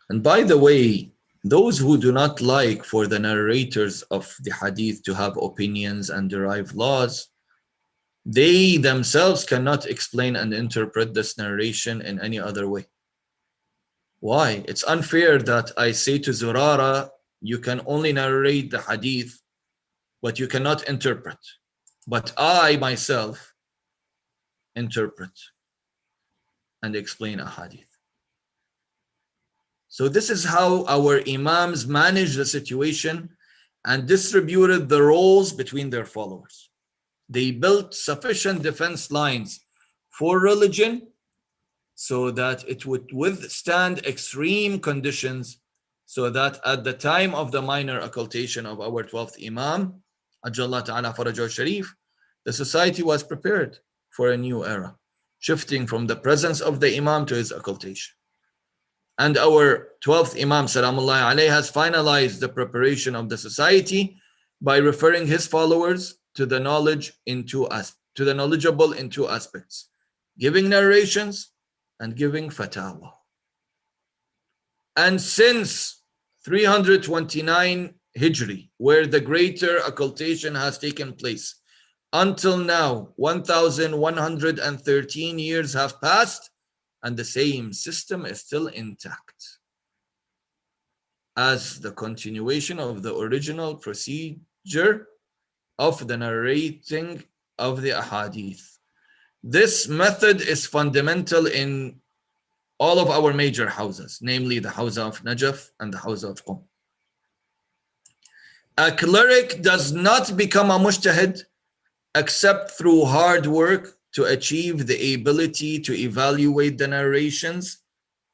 And by the way, those who do not like for the narrators of the hadith to have opinions and derive laws, they themselves cannot explain and interpret this narration in any other way. Why? It's unfair that I say to Zurara, you can only narrate the hadith, but you cannot interpret. But I myself interpret and explain a hadith. So this is how our Imams managed the situation and distributed the roles between their followers. They built sufficient defense lines for religion so that it would withstand extreme conditions, so that at the time of the minor occultation of our 12th Imam, Ajjallah Ta'ala Farajahu Sharif, the society was prepared for a new era, shifting from the presence of the Imam to his occultation. And our 12th Imam Salamullahi alayhi has finalized the preparation of the society by referring his followers to the knowledgeable in two aspects, giving narrations and giving fatwa. And since 329 Hijri, where the greater occultation has taken place, until now, 1,113 years have passed, and the same system is still intact as the continuation of the original procedure of the narrating of the ahadith. This method is fundamental in all of our major houses, namely the Hawza of Najaf and the Hawza of Qum. A cleric does not become a mujtahid except through hard work to achieve the ability to evaluate the narrations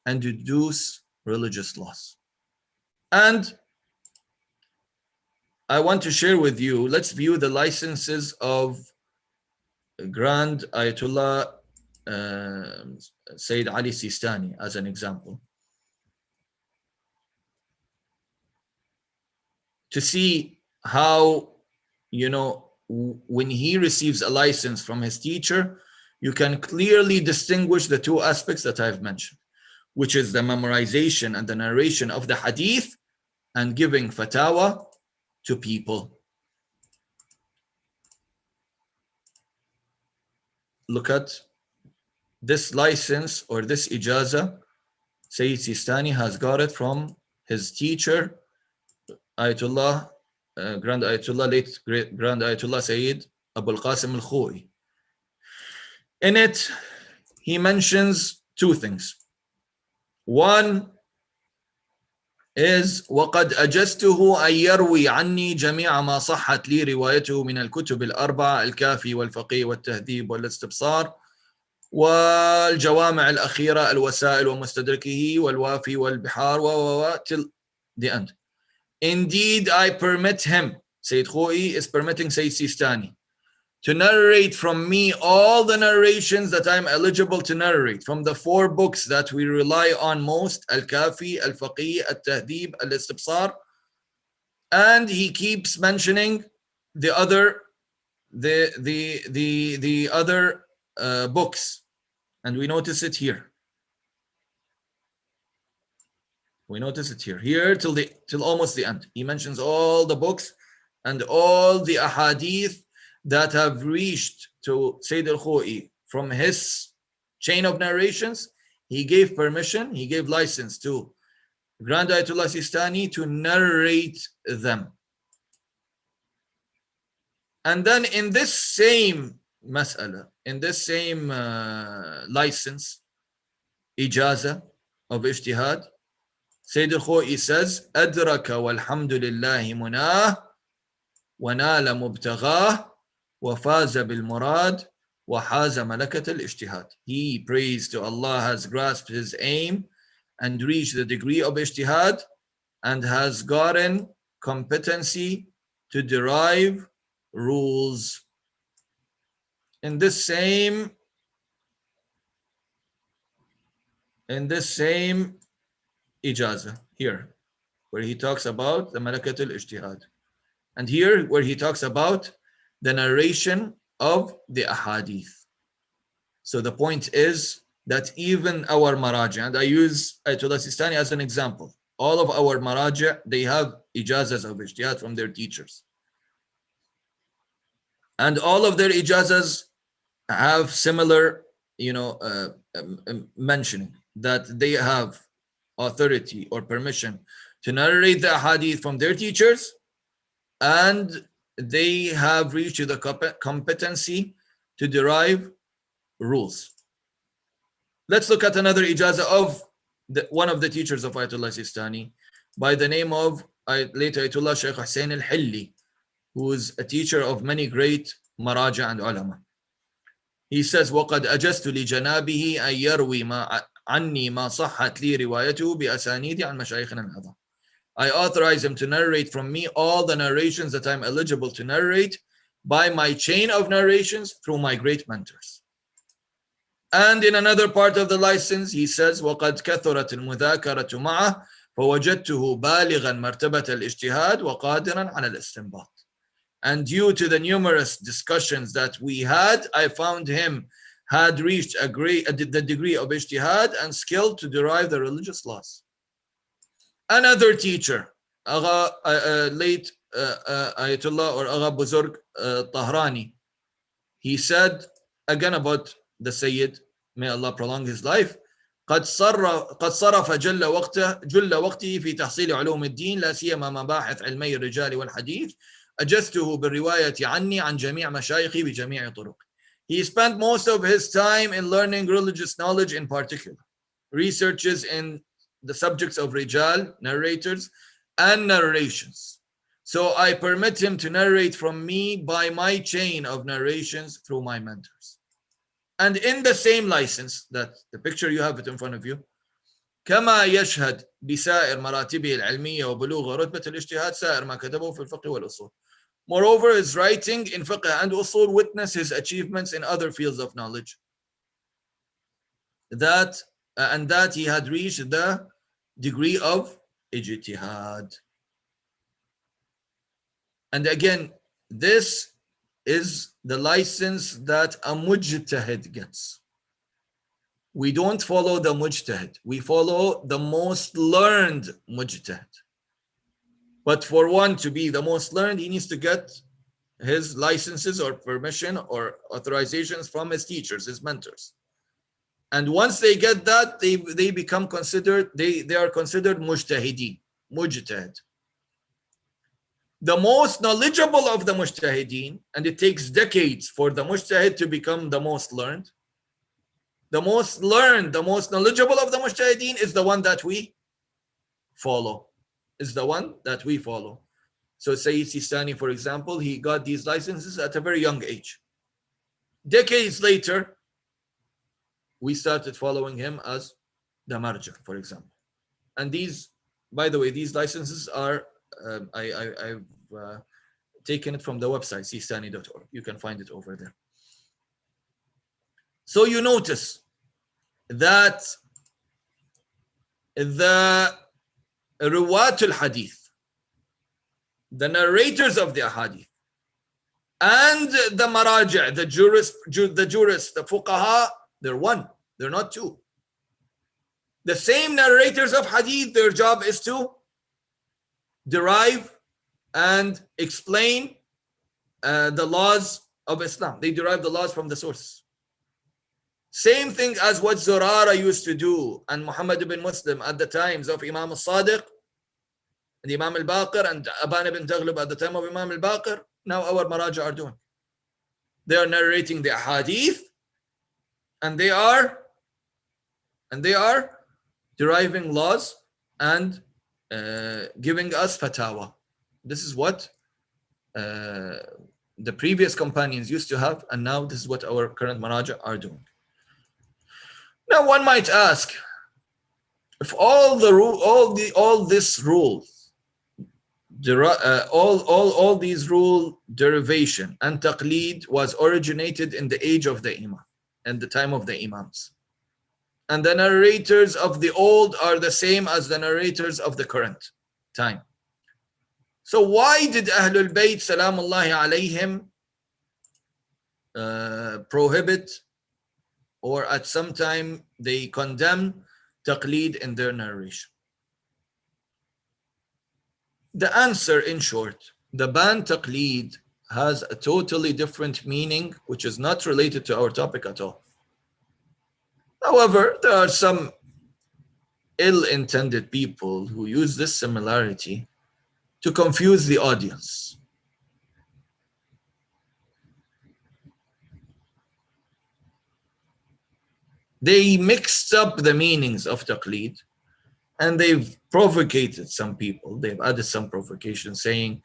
and deduce religious laws. And I want to share with you, let's view the licenses of Grand Ayatollah Sayyid Ali Sistani as an example, to see how, when he receives a license from his teacher, you can clearly distinguish the two aspects that I've mentioned, which is the memorization and the narration of the hadith and giving fatwa to people. Look at this license or this ijaza. Sayyid Sistani has got it from his teacher, Ayatollah, Grand Ayatollah, late great Grand Ayatollah Sayyid Abul Qasim al-Khou'i. In it, he mentions two things. One is وَقَدْ أَجَزْتُهُ أَن يَرْوِي عَنِّي جَمِيعَ مَا صَحَّتْ لِي رِوَايَتُهُ مِنَ الْكُتُبِ الْأَرْبَعَ الْكَافِي وَالْفَقِيه وَالتَّهْذِيبِ وَالِاسْتِبْصَارِ والجوامع الأخيرة الوسائل ومستدركه والوافي والبحار till the end. Indeed, I permit him, Sayyid Khou'i is permitting Sayyid Sistani, to narrate from me all the narrations that I'm eligible to narrate from the four books that we rely on most, Al-Kafi, Al-Faqih, Al-Tahdib, Al-Istibsar. And he keeps mentioning the other the other books, and we notice it here. We notice it here till almost the end. He mentions all the books and all the ahadith that have reached to Sayyid al-Khoi from his chain of narrations. He gave permission, he gave license to Grand Ayatollah Sistani to narrate them. And then in this same mas'ala, in this same license, ijaza of ijtihad, Sayyid al-Khoi says, أدرك والحمد لله مناه ونال مبتغاه وفاز بالمراد وحاز ملكة الاجتهاد. He prays to Allah, has grasped his aim and reached the degree of ijtihad and has gotten competency to derive rules. In this same ijaza here, where he talks about the malakat al-ijtihad, and here where he talks about the narration of the ahadith. So the point is that even our maraja, and I use Ayatollah Sistani as an example, all of our maraja, they have ijazas of ijtihad from their teachers. And all of their ijazas have similar, mentioning that they have authority or permission to narrate the hadith from their teachers, and they have reached the competency to derive rules. Let's look at another ijaza of one of the teachers of Ayatollah Sistani by the name of late Ayatollah Shaykh Hussain al-Hilli, who is a teacher of many great maraja and ulama. He says, وَقَدْ أَجَزْتُ لِجَنَابِهِ أَنْ يَرْوِي عَنِّي مَا صَحَّتْ لِي رِوَايَتُهُ بِأَسَانِيدِ عَنْ مَشَايِخِنَا الْأَعْظَمِ. I authorize him to narrate from me all the narrations that I'm eligible to narrate by my chain of narrations through my great mentors. And in another part of the license, he says, وَقَدْ كَثُرَتِ الْمُذَاكَرَةُ مَعَهُ فَوَجَدْتُهُ بَالِغًا مَرْتَبَةَ الْإِجْتِهَادِ وَقَادِرًا عَلَى الْإِسْتِنْبَاطِ. And due to the numerous discussions that we had, I found him had reached the degree of ijtihad and skill to derive the religious laws. Another teacher, late Ayatollah or Agha Buzurg Tahrani, he said again about the Sayyid, may Allah prolong his life, قد صرف جل وقته في تحصيل علوم الدين لا سيما مباحث علمي الرجال والحديث أجزته بالرواية عني عن جميع مشايخي بجميع طرق. He spent most of his time in learning religious knowledge, in particular researches in the subjects of rijal, narrators, and narrations. So I permit him to narrate from me by my chain of narrations through my mentors. And in the same license, that the picture you have it in front of you, كما يشهد بسائر مراتبه العلمية وبلوغ رتبة الاجتهاد سائر ما كتبه في الفقه والأصول. Moreover, his writing in fiqh and usul witness his achievements in other fields of knowledge. That he had reached the degree of ijtihad. And again, this is the license that a mujtahid gets. We don't follow the mujtahid. We follow the most learned mujtahid. But for one to be the most learned, he needs to get his licenses or permission or authorizations from his teachers, his mentors. And once they get that, they become considered, they are considered mujtahideen, mujtahid. The most knowledgeable of the mujtahideen, and it takes decades for the mujtahid to become the most learned. The most learned, the most knowledgeable of the mujtahideen is the one that we follow. Is the one that we follow. So Sayyid Sistani, for example, he got these licenses at a very young age. Decades later, we started following him as the marja, for example. And these, by the way, these licenses are, I've taken it from the website, sistani.org. You can find it over there. So you notice that the Ruwat al-Hadith, the narrators of the Ahadith, and the maraja', the jurists, the fuqaha, they're one. They're not two. The same narrators of hadith, their job is to derive and explain the laws of Islam. They derive the laws from the source. Same thing as what Zurara used to do and Muhammad ibn Muslim at the times of Imam al-Sadiq and Imam al-Baqir and Aban ibn Taghlib at the time of Imam al-Baqir. Now our maraja are doing. They are narrating the hadith and they are deriving laws and giving us fatawa. This is what the previous companions used to have, and now this is what our current maraja are doing. Now one might ask, if all these rules, all these rule derivation and taqleed was originated in the age of the Imam and the time of the Imams, and the narrators of the old are the same as the narrators of the current time. So why did Ahlul Bayt Salamullahi alayhim prohibit, or at some time they condemn taqleed in their narration? The answer, in short, the ban taqleed has a totally different meaning which is not related to our topic at all. However, there are some ill-intended people who use this similarity to confuse the audience. They mixed up the meanings of taqleed and they've provocated some people. They've added some provocation saying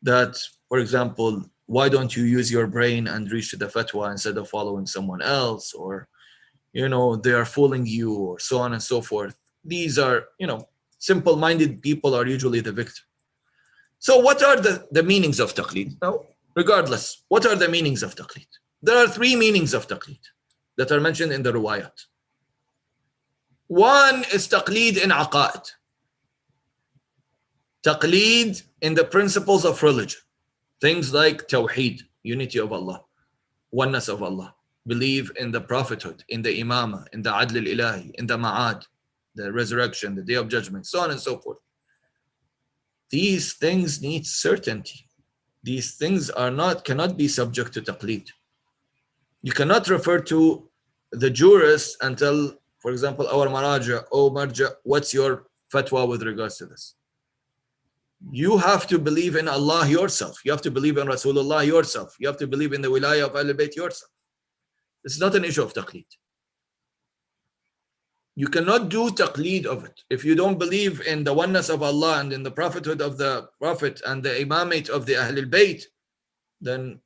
that, for example, why don't you use your brain and reach to the fatwa instead of following someone else? Or, you know, they are fooling you, or so on and so forth. These are, you know, simple-minded people are usually the victim. So what are the meanings of taqleed? Now, regardless, what are the meanings of taqleed? There are three meanings of taqleed that are mentioned in the riwayat. One is taqleed in aqa'id. Taqleed in the principles of religion. Things like tawheed, unity of Allah, oneness of Allah. Believe in the prophethood, in the imamah, in the adl al-ilahi, in the ma'ad, the resurrection, the day of judgment, so on and so forth. These things need certainty. These things cannot be subject to taqleed. You cannot refer to the jurists and tell, for example, our maraja, oh marja, what's your fatwa with regards to this? You have to believe in Allah yourself. You have to believe in Rasulullah yourself. You have to believe in the wilayah of Ahlul Bayt yourself. It's not an issue of taqleed. You cannot do taqleed of it. If you don't believe in the oneness of Allah and in the prophethood of the Prophet and the imamate of the Ahlul Bayt, then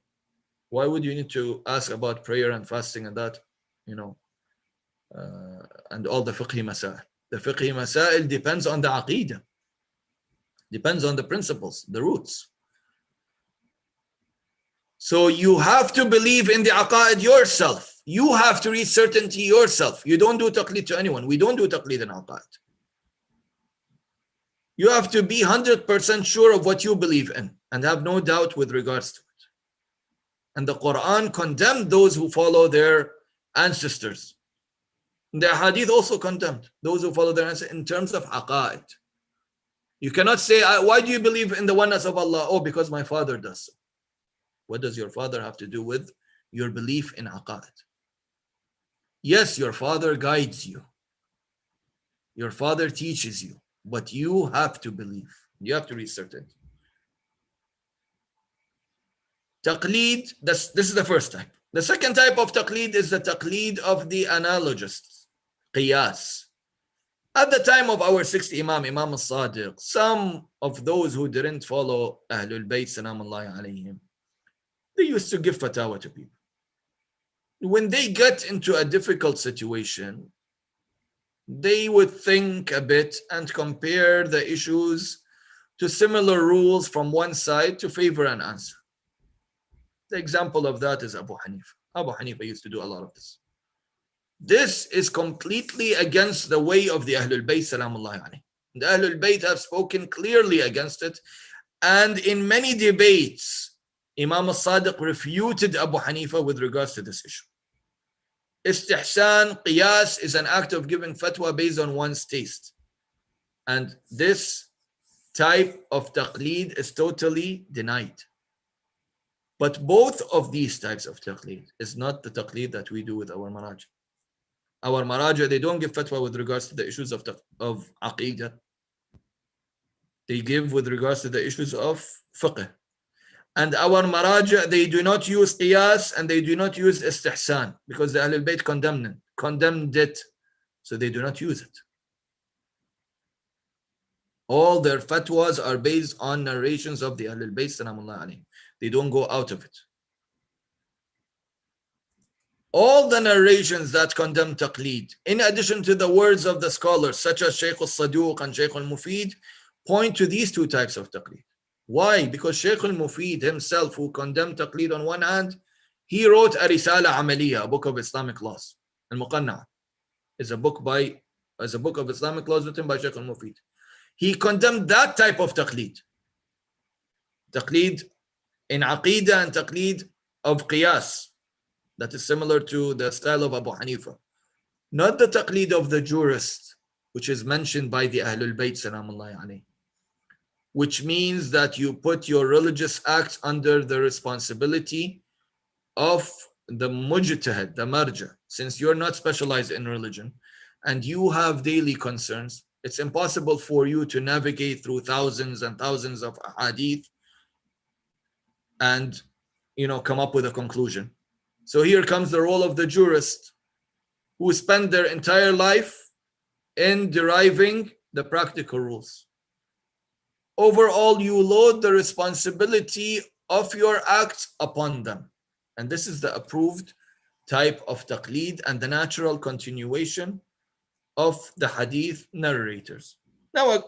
why would you need to ask about prayer and fasting and that, you know, and all the fiqhi masail? The fiqhi masail depends on the aqeedah, depends on the principles, the roots. So you have to believe in the aqaid yourself. You have to reach certainty yourself. You don't do taqleed to anyone. We don't do taqleed in aqaid. You have to be 100% sure of what you believe in and have no doubt with regards to it. And the Quran condemned those who follow their ancestors. The hadith also condemned those who follow their ancestors in terms of aqaid. You cannot say, why do you believe in the oneness of Allah? Oh, because my father does so. What does your father have to do with your belief in aqaid? Yes, your father guides you. Your father teaches you, but you have to believe. You have to reach certainty. Taqleed, this is the first type. The second type of taqleed is the taqleed of the analogists, qiyas. At the time of our sixth Imam, Imam al-Sadiq, some of those who didn't follow Ahlul Bayt, salamullahi alayhim, they used to give fatwa to people. When they get into a difficult situation, they would think a bit and compare the issues to similar rules from one side to favor an answer. The example of that is Abu Hanifa. Abu Hanifa used to do a lot of this. This is completely against the way of the Ahlul Bayt, salamullahi alayhim. The Ahlul Bayt have spoken clearly against it, and in many debates, Imam al-Sadiq refuted Abu Hanifa with regards to this issue. Istihsan, qiyas is an act of giving fatwa based on one's taste. And this type of taqleed is totally denied. But both of these types of taqleed is not the taqleed that we do with our maraja. Our maraja, they don't give fatwa with regards to the issues of aqidah. They give with regards to the issues of fiqh. And our maraja, they do not use qiyas and they do not use istihsan because the Ahlul Bayt condemned it. So they do not use it. All their fatwas are based on narrations of the Ahlul Bayt Salamullah alayhim. They don't go out of it. All the narrations that condemn taqleed, in addition to the words of the scholars such as Shaykh al-Saduq and Shaykh al-Mufid, point to these two types of taqleed. Why? Because Shaykh al-Mufid himself, who condemned taqleed on one hand, he wrote a Risala Amaliya, a book of Islamic laws. Al-Muqanna is a book of Islamic laws written by Shaykh al-Mufid. He condemned that type of taqleed. Taqleed in aqidah and taqleed of qiyas. That is similar to the style of Abu Hanifa. Not the taqleed of the jurist, which is mentioned by the Ahlul Bayt Salamullahi alayhi, which means that you put your religious acts under the responsibility of the mujtahid, the marja. Since you're not specialized in religion and you have daily concerns, it's impossible for you to navigate through thousands and thousands of hadith and come up with a conclusion. So here comes the role of the jurist, who spend their entire life in deriving the practical rules. Overall, you load the responsibility of your acts upon them. And this is the approved type of taqleed and the natural continuation of the hadith narrators. Now,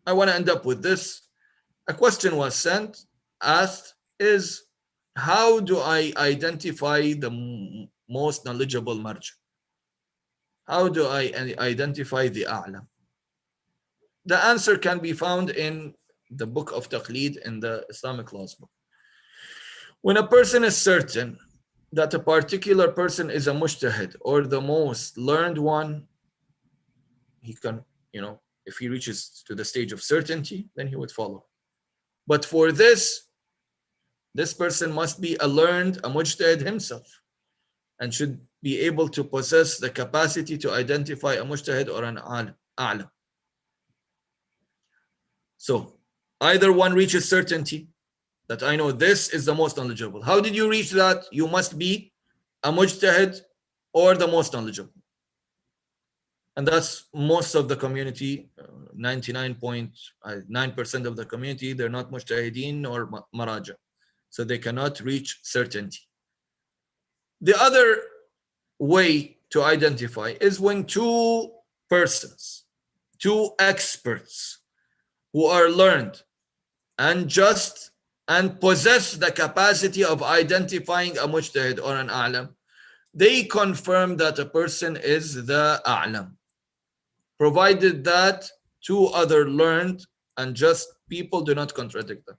I want to end up with this. A question was asked is, how do I identify the most knowledgeable marja? How do I identify the a'lam? The answer can be found in the book of taqleed in the Islamic laws book. When a person is certain that a particular person is a mujtahid or the most learned one, he can, if he reaches to the stage of certainty, then he would follow. But for this person must be a mujtahid himself, and should be able to possess the capacity to identify a mujtahid or an a'lam. So either one reaches certainty that I know this is the most knowledgeable. How did you reach that? You must be a mujtahid or the most knowledgeable. And that's most of the community, 99.9% of the community, they're not mujtahideen or maraja. So they cannot reach certainty. The other way to identify is when two persons, two experts who are learned and just and possess the capacity of identifying a mujtahid or an a'lam, they confirm that a person is the a'lam, provided that two other learned and just people do not contradict them.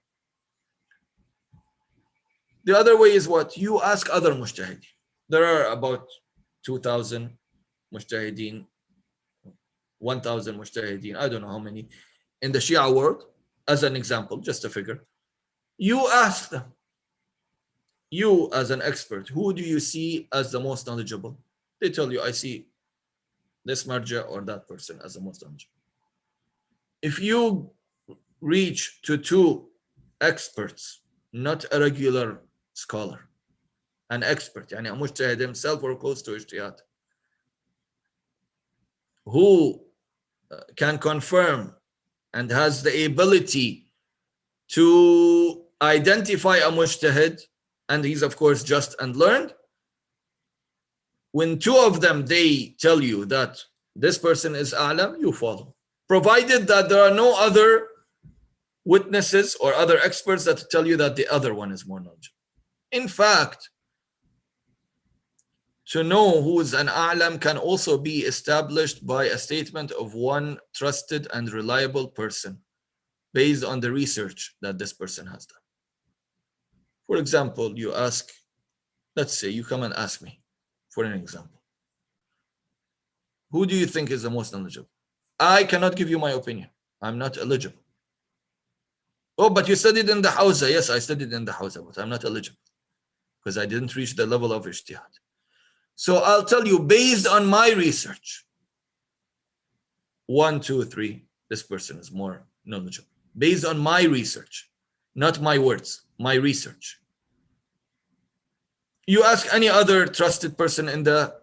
The other way is what? You ask other mujtahideen. There are about 2,000 mujtahideen, 1,000 mujtahideen, I don't know how many, in the Shia world, as an example, just a figure. You ask them, you as an expert, who do you see as the most knowledgeable? They tell you, I see this marja or that person as the most knowledgeable. If you reach to two experts, not a regular scholar, an expert, yani a mujtahid himself or close to ijtihad, who can confirm and has the ability to identify a mujtahid, and he's of course just and learned, when two of them, they tell you that this person is a'lam, you follow, provided that there are no other witnesses or other experts that tell you that the other one is more knowledgeable. In fact, to know who is an a'lam can also be established by a statement of one trusted and reliable person based on the research that this person has done. For example, you ask, let's say you come and ask me, for an example, who do you think is the most knowledgeable? I cannot give you my opinion. I'm not eligible. Oh, but you studied in the Hawza. Yes, I studied in the Hawza, but I'm not eligible because I didn't reach the level of ijtihad. So I'll tell you, based on my research, 1, 2, 3, this person is more knowledgeable. Based on my research, not my words, my research. You ask any other trusted person in the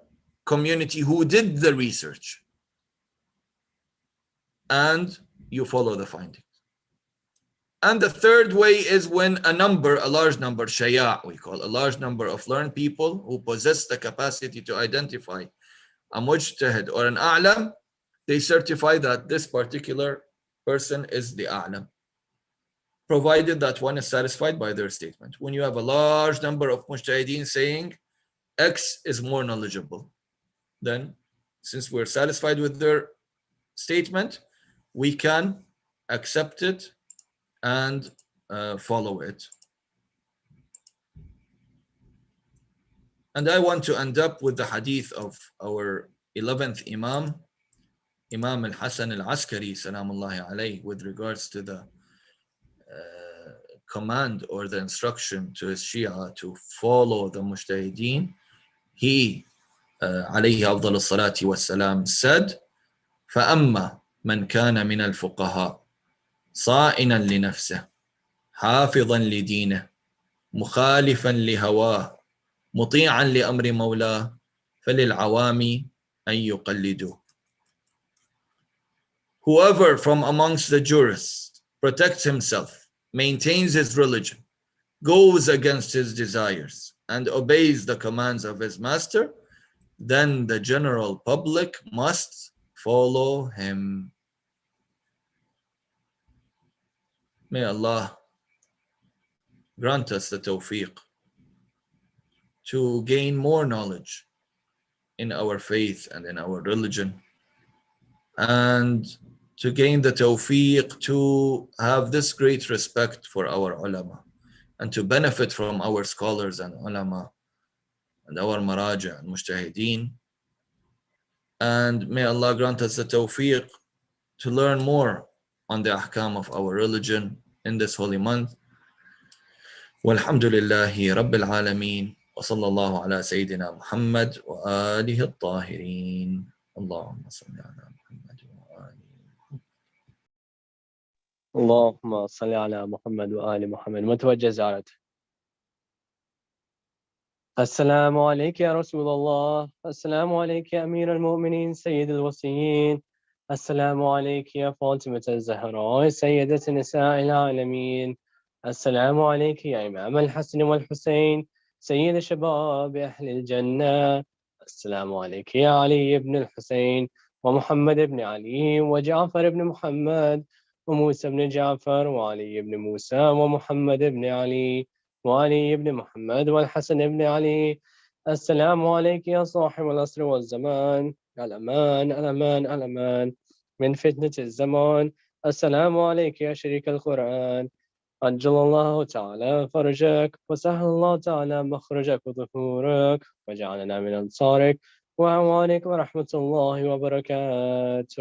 community who did the research, and you follow the findings. And the third way is when a large number, Shia, we call a large number of learned people who possess the capacity to identify a mujtahid or an a'lam, they certify that this particular person is the a'lam, provided that one is satisfied by their statement. When you have a large number of mujtahideen saying X is more knowledgeable, then since we're satisfied with their statement, we can accept it and follow it. And I want to end up with the hadith of our 11th Imam, Imam Al-Hasan Al-Askari, salamullahi alayhi, with regards to the command or the instruction to his Shia to follow the mujtahideen. He, alayhi afdal as-salati was-salam, said, فَأَمَّا مَنْ كَانَ مِنَ الْفُقَهَاءِ صائنا لنفسه حافظا لدينه مخالفا لهواه مطيعا لأمر مولاه فللعوام أن يقلدوه. Whoever from amongst the jurists protects himself, maintains his religion, goes against his desires, and obeys the commands of his master, then the general public must follow him. May Allah grant us the tawfiq to gain more knowledge in our faith and in our religion, and to gain the tawfiq to have this great respect for our ulama, and to benefit from our scholars and ulama and our maraja and mujtahideen. And may Allah grant us the tawfiq to learn more on the ahkam of our religion in this holy month. Walhamdulillahi Rabbil Alameen. وصلى الله على سيدنا محمد وآله الطاهرين. اللهم صل على محمد وآله. اللهم صل على محمد وآل محمد. متوجه زيارته. السلام عليك يا رسول الله. السلام عليك يا أمير المؤمنين سيد الوصيين. السلام عليك يا فاطمة الزهراء سيدة نساء العالمين. السلام عليك يا إمام الحسن والحسين سيد شباب أهل الجنة. السلام عليك يا علي بن الحسين ومحمد بن علي وجعفر بن محمد وموسى بن جعفر وعلي بن موسى ومحمد بن علي وعلي بن محمد والحسن بن علي. السلام عليك يا صاحب العصر والزمان. الأمان الأمان الأمان من فتنة الزمان. السلام عليك يا شريك القرآن. عجل الله تعالى فرجك وسهل الله تعالى مخرجك وظهورك وجعلنا من أنصارك وأعوانك ورحمة الله وبركاته.